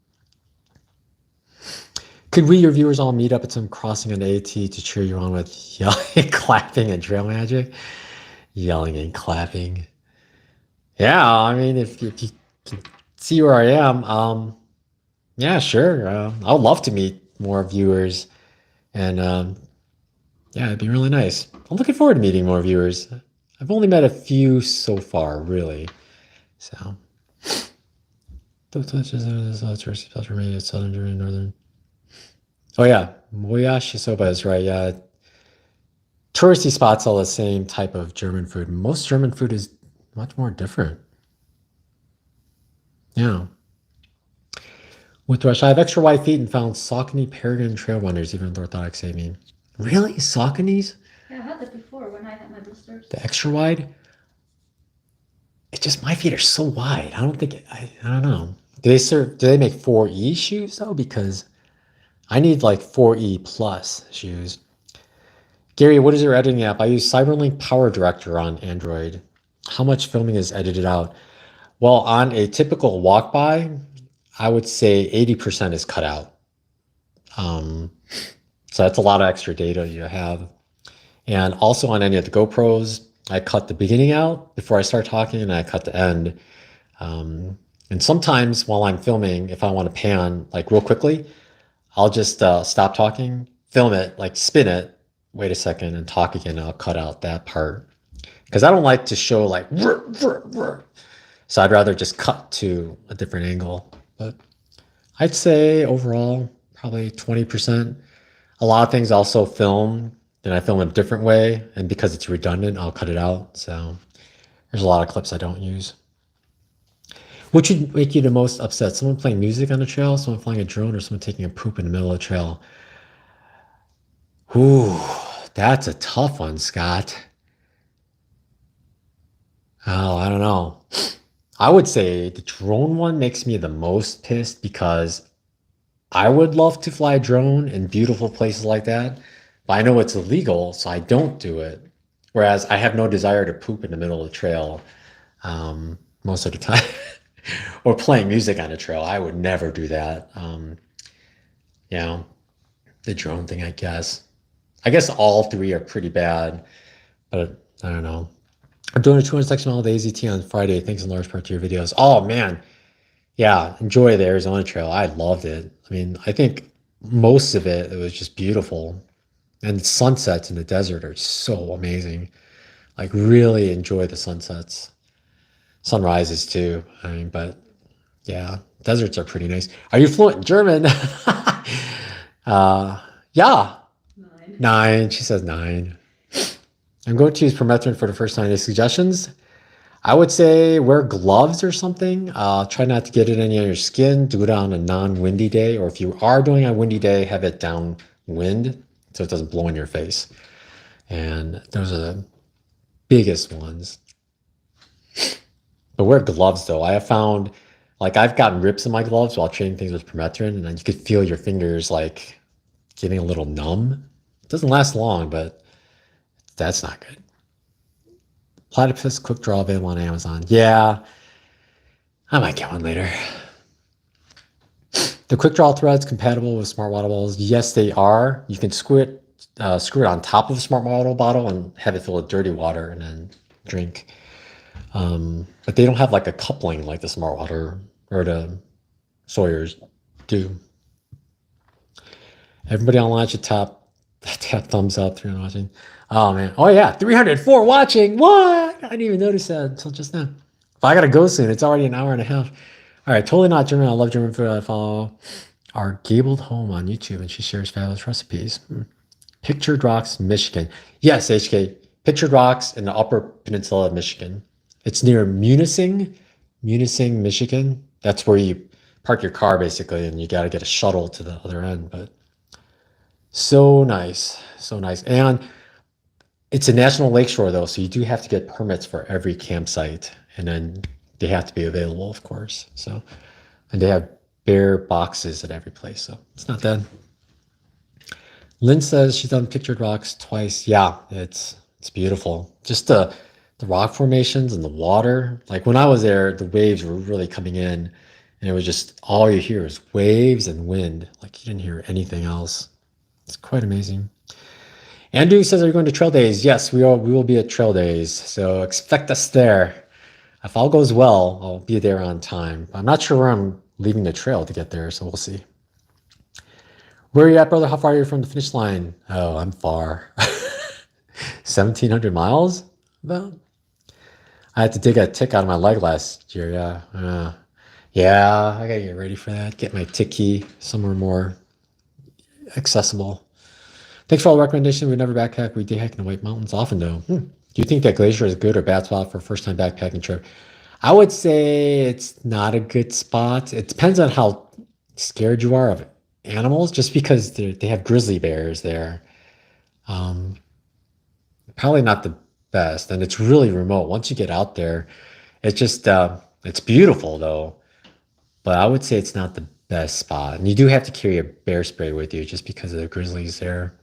Could we, your viewers, all meet up at some crossing on the AT to cheer you on with yelling, clapping, and trail magic? Yelling and clapping. Yeah, I mean, if you can see where I am, yeah, sure. I would love to meet more viewers, and yeah, it'd be really nice. I'm looking forward to meeting more viewers. I've only met a few so far, really. So, Southern Germany, Northern. Oh yeah, Moyashi soba is right. Yeah, touristy spots all the same type of German food. Most German food is much more different. Yeah. With Rush, I have extra wide feet and found Saucony Peregrine trail runners, even orthotic saving. Really? Sauconys? Yeah, I had that before when I had my blisters. The extra wide? It's just my feet are so wide. I don't think I don't know. Do they make 4E shoes though? Because I need like 4E plus shoes. Gary, what is your editing app? I use Cyberlink PowerDirector on Android. How much filming is edited out? Well, on a typical walk by, I would say 80% is cut out. So that's a lot of extra data you have. And also on any of the GoPros, I cut the beginning out before I start talking, and I cut the end. And sometimes while I'm filming, if I want to pan like real quickly, I'll just stop talking, film it, like spin it, wait a second, and talk again. I'll cut out that part because I don't like to show like, so I'd rather just cut to a different angle. But I'd say overall, probably 20%. A lot of things also film, and I film in a different way. And because it's redundant, I'll cut it out. So there's a lot of clips I don't use. Which would make you the most upset? Someone playing music on the trail, someone flying a drone, or someone taking a poop in the middle of the trail? Ooh, that's a tough one, Scott. Oh, I don't know. I would say the drone one makes me the most pissed because I would love to fly a drone in beautiful places like that, but I know it's illegal, so I don't do it. Whereas I have no desire to poop in the middle of the trail most of the time. Or playing music on a trail. I would never do that. You know, the drone thing, I guess. I guess all three are pretty bad, but I don't know. I'm doing a 200 section mile of the AZT on Friday. Thanks in large part to your videos. Oh man, yeah, enjoy the Arizona Trail. I loved it. I mean, I think most of it was just beautiful, and sunsets in the desert are so amazing. Like really enjoy the sunsets, sunrises too. I mean, but yeah, deserts are pretty nice. Are you fluent in German? Yeah, 9. 9. She says 9. I'm going to use permethrin for the first time. Any suggestions? I would say wear gloves or something. Try not to get it any on your skin. Do it on a non-windy day, or if you are doing a windy day, have it downwind so it doesn't blow in your face. And those are the biggest ones. But wear gloves though. I have found, like, I've gotten rips in my gloves while training things with permethrin, and then you could feel your fingers like getting a little numb. It doesn't last long, but that's not good. Platypus quick draw available on Amazon. Yeah, I might get one later. The quick draw threads compatible with smart water bottles. Yes, they are. You can screw it on top of a smart water bottle and have it fill with dirty water and then drink. But they don't have like a coupling like the smart water or the Sawyers do. Everybody online should tap thumbs up. 300 watching. Oh man. Oh yeah, 304 watching. What? I didn't even notice that until just now. But I gotta go soon. It's already an hour and a half. All right, totally not German. I love German food. I follow our gabled home on YouTube, and she shares fabulous recipes. Pictured Rocks, Michigan. Yes, HK. Pictured Rocks in the Upper Peninsula of Michigan. It's near Munising, Michigan. That's where you park your car basically, and you got to get a shuttle to the other end. But so nice, so nice. And it's a national lakeshore though, so you do have to get permits for every campsite, and then they have to be available, of course. So And they have bare boxes at every place, so it's not bad. Lynn says she's done pictured rocks twice. Yeah, it's beautiful. Just the rock formations and the water. Like when I was there, the waves were really coming in, and it was just all you hear is waves and wind. Like you didn't hear anything else. It's quite amazing. Andrew says, "Are you going to Trail Days?" Yes, we are. We will be at Trail Days, so expect us there. If all goes well, I'll be there on time. I'm not sure where I'm leaving the trail to get there, so we'll see. Where are you at, brother? How far are you from the finish line? Oh, I'm far. 1,700 miles? About. I had to dig a tick out of my leg last year. Yeah. Yeah, I gotta get ready for that. Get my tick key somewhere more accessible. Thanks for all the recommendations. We never backpack. We day hike in the White Mountains often, though. Do you think that Glacier is a good or bad spot for a first-time backpacking trip? I would say it's not a good spot. It depends on how scared you are of animals, just because they have grizzly bears there. Um, Probably not the best, and it's really remote. Once you get out there, it's just it's beautiful though, but I would say it's not the best spot. And you do have to carry a bear spray with you just because of the grizzlies there.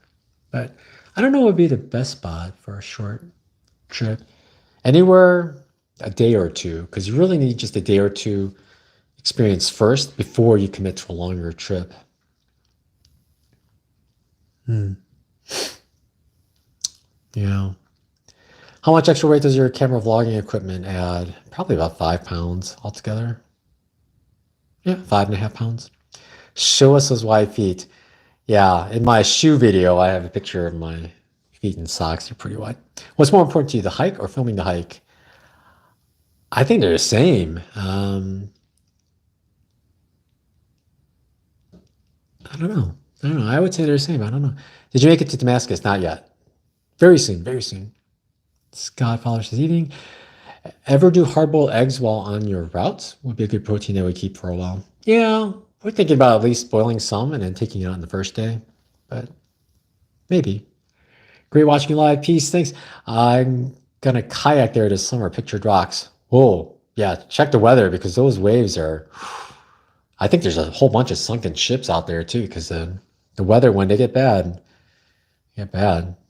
But I don't know what would be the best spot for a short trip. Anywhere a day or two, because you really need just a day or two experience first before you commit to a longer trip. Yeah. How much extra weight does your camera vlogging equipment add? Probably about 5 pounds altogether. Yeah, 5.5 pounds. Show us those wide feet. Yeah, in my shoe video, I have a picture of my feet in socks. They're pretty wide. What's more important to you, the hike or filming the hike? I think they're the same. I don't know. I don't know. I would say they're the same. I don't know. Did you make it to Damascus? Not yet. Very soon. Very soon. Scott Fowler says, eating. Ever do hard-boiled eggs while on your routes? Would be a good protein that we keep for a while. Yeah, we're thinking about at least boiling some and then taking it out on the first day, but maybe. Great watching you live. Peace. Thanks. I'm gonna kayak there this summer. Pictured rocks. Whoa. Yeah, check the weather because those waves are. I think there's a whole bunch of sunken ships out there too because the weather when they get bad.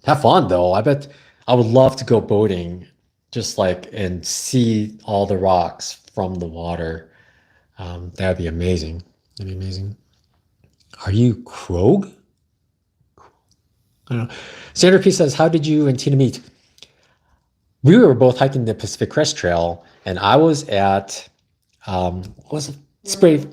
Have fun though. I bet I would love to go boating, just like and see all the rocks from the water. That'd be amazing. That'd be amazing. Are you Krog? I don't know. Sandra P says, "How did you and Tina meet?" We were both hiking the Pacific Crest Trail, and I was at what was it? Spray.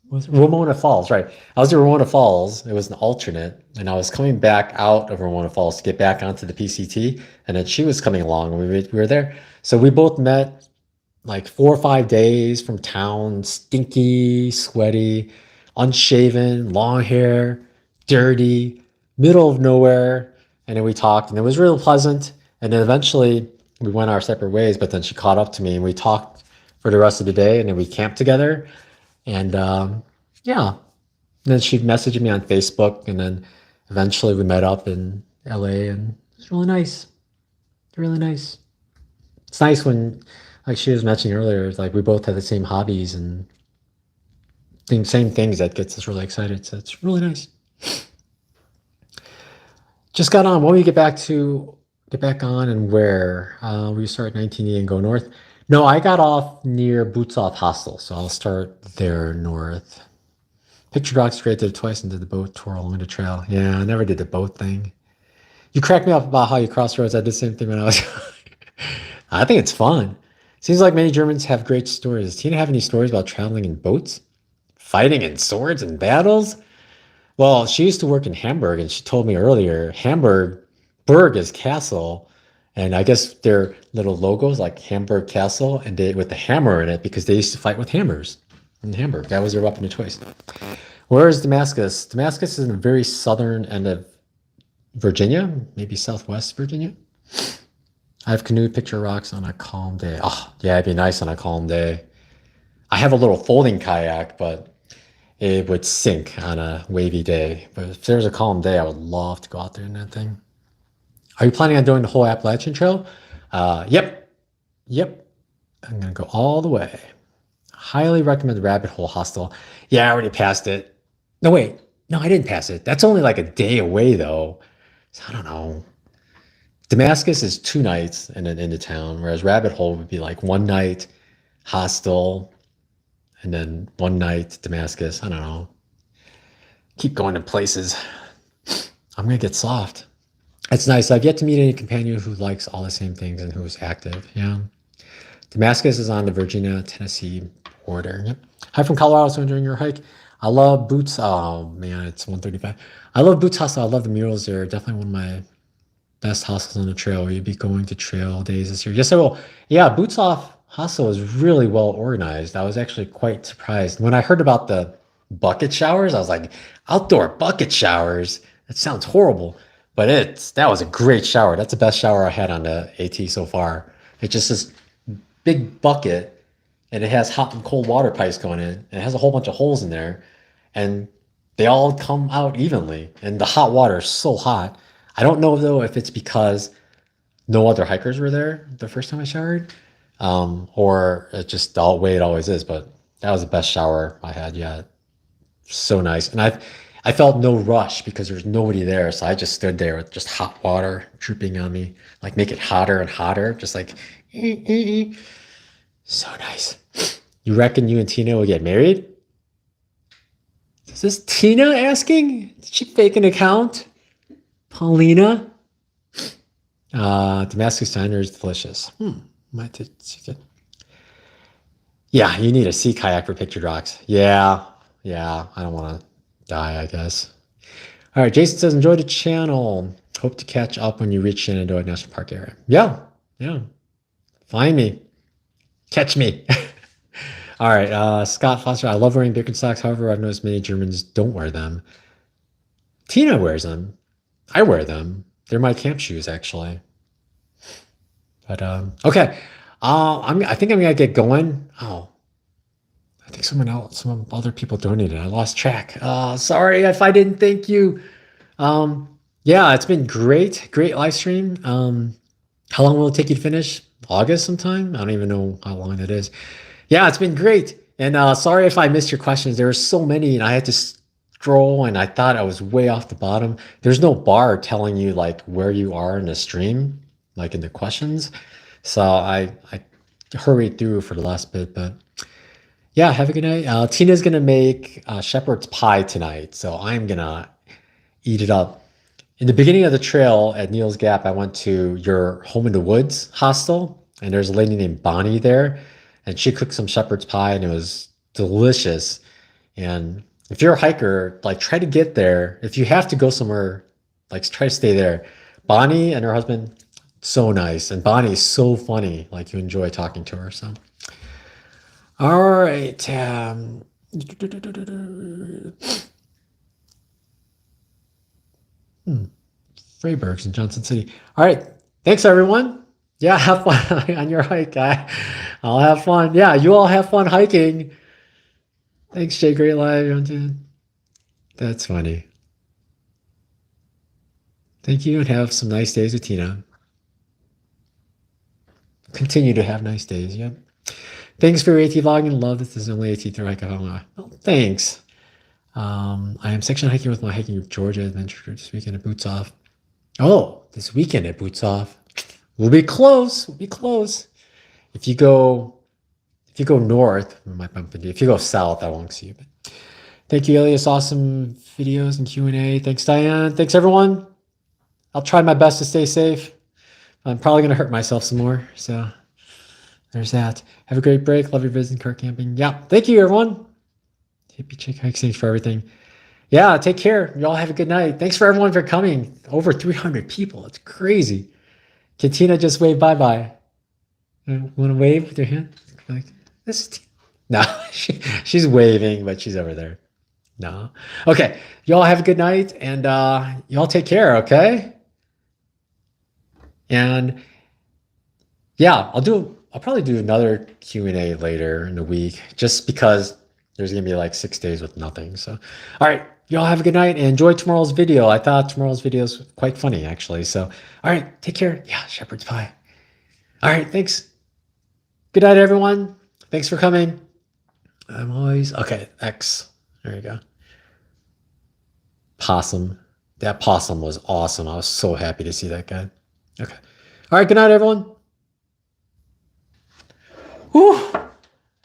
Was Ramona Falls, right? I was at Ramona Falls. It was an alternate, and I was coming back out of Ramona Falls to get back onto the PCT, and then she was coming along, and we were there. So we both met like 4 or 5 days from town, stinky, sweaty, unshaven, long hair, dirty, middle of nowhere. And then we talked, and it was real pleasant. And then eventually we went our separate ways, but then she caught up to me and we talked for the rest of the day, and then we camped together. And yeah, and then she messaged me on Facebook, and then eventually we met up in LA, and it's really nice. Really nice. It's nice when, like she was mentioning earlier, it's like we both have the same hobbies and same things that gets us really excited. So it's really nice. Just got on. When we get back on and where? We start 19E and go north. No, I got off near Boots Off Hostel, so I'll start there north. Pictured rocks great, did it twice and did the boat tour along the trail. Yeah, I never did the boat thing. You cracked me up about how you cross roads. I did the same thing when I was. I think it's fun. Seems like many Germans have great stories. Does Tina have any stories about traveling in boats? Fighting in swords and battles? Well, she used to work in Hamburg, and she told me earlier, Berg is castle, and I guess their little logos like Hamburg Castle, and they with the hammer in it because they used to fight with hammers in Hamburg. That was their weapon of choice. Where is Damascus? Damascus is in the very southern end of Virginia, maybe southwest Virginia. I've canoed picture rocks on a calm day. Oh, yeah, it'd be nice on a calm day. I have a little folding kayak, but it would sink on a wavy day. But if there's a calm day, I would love to go out there in that thing. Are you planning on doing the whole Appalachian Trail? Yep. I'm going to go all the way. Highly recommend Rabbit Hole Hostel. Yeah, I already passed it. No, wait. No, I didn't pass it. That's only like a day away though. So I don't know. Damascus is 2 nights and then into town, whereas Rabbit Hole would be like 1 night Hostel and then 1 night Damascus. I don't know. Keep going to places. I'm gonna get soft. It's nice. I've yet to meet any companion who likes all the same things and who is active. Yeah. Damascus is on the Virginia, Tennessee border. Yep. Hi from Colorado. So enjoying your hike. I love Boots. Oh man, it's 1:35. I love Boots Hostel. I love the murals there. Definitely one of my best hostels on the trail. Will you be going to trail days this year? Yes, I will. Yeah, Boots Off Hostel is really well organized. I was actually quite surprised. When I heard about the bucket showers, I was like, outdoor bucket showers? That sounds horrible. But that was a great shower. That's the best shower I had on the AT so far. It's just this big bucket and it has hot and cold water pipes going in. And it has a whole bunch of holes in there. And they all come out evenly. And the hot water is so hot. I don't know though if it's because no other hikers were there the first time I showered, or it's just the way it always is. But that was the best shower I had yet. So nice, and I felt no rush because there's nobody there, so I just stood there with just hot water dripping on me, like make it hotter and hotter, just like so nice. You reckon you and Tina will get married? Is this Tina asking? Did she fake an account? Paulina? Damascus diner is delicious. Might take it. Yeah, you need a sea kayak for pictured rocks. Yeah, I don't want to die, I guess. All right, Jason says, enjoy the channel. Hope to catch up when you reach Shenandoah National Park area. Yeah. Find me. Catch me. All right, Scott Foster, I love wearing Birkenstocks. However, I've noticed many Germans don't wear them. Tina wears them. I wear them. They're my camp shoes, actually. But okay, I think I'm gonna get going. Oh, I think some other people donated. I lost track. Sorry if I didn't thank you. Yeah, it's been great live stream. How long will it take you to finish? August sometime? I don't even know how long that is. Yeah, it's been great. And sorry if I missed your questions. There were so many, and I had to scroll, and I thought I was way off the bottom. There's no bar telling you like where you are in the stream, like in the questions. So I hurried through for the last bit, but yeah, have a good night. Tina's gonna make shepherd's pie tonight, so I'm gonna eat it up. In the beginning of the trail at Neal's Gap, I went to your Home in the Woods hostel, and there's a lady named Bonnie there, and she cooked some shepherd's pie, and it was delicious. And if you're a hiker, like try to get there. If you have to go somewhere, like try to stay there. Bonnie and her husband, so nice, and Bonnie is so funny. Like you enjoy talking to her. So, all right. Freyberg's in Johnson City. All right. Thanks, everyone. Yeah, have fun on your hike. I'll have fun. Yeah, you all have fun hiking. Thanks, Jay. Great live. That's funny. Thank you, and have some nice days with Tina. Continue to have nice days. Yep. Thanks for your AT vlogging. Love this is only AT through hike. Oh, thanks. I am section hiking with my hiking group Georgia Adventure Group this weekend at Boots Off. Oh, this weekend at Boots Off. We'll be close. We'll be close. If you go north, we might bump into you. If you go south, I won't see you. But thank you, Elias. Awesome videos and Q&A. Thanks, Diane. Thanks, everyone. I'll try my best to stay safe. I'm probably going to hurt myself some more. So there's that. Have a great break. Love your visit, car camping. Yeah. Thank you, everyone. Hippie Chick Hikes. Thanks for everything. Yeah. Take care. Y'all have a good night. Thanks for everyone for coming. Over 300 people. It's crazy. Katina just waved bye-bye. Want to wave with your hand? Like, this is no, she's waving, but she's over there. No. Okay. Y'all have a good night, and y'all take care, okay? And yeah, I'll probably do another Q&A later in the week, just because there's gonna be like 6 days with nothing. So all right, y'all have a good night and enjoy tomorrow's video. I thought tomorrow's video was quite funny, actually. So all right, take care. Yeah, shepherd's pie. All right, thanks. Good night, everyone. Thanks for coming. I'm always okay. X. There you go. Possum. That possum was awesome. I was so happy to see that guy. Okay. All right. Good night, everyone. Whew.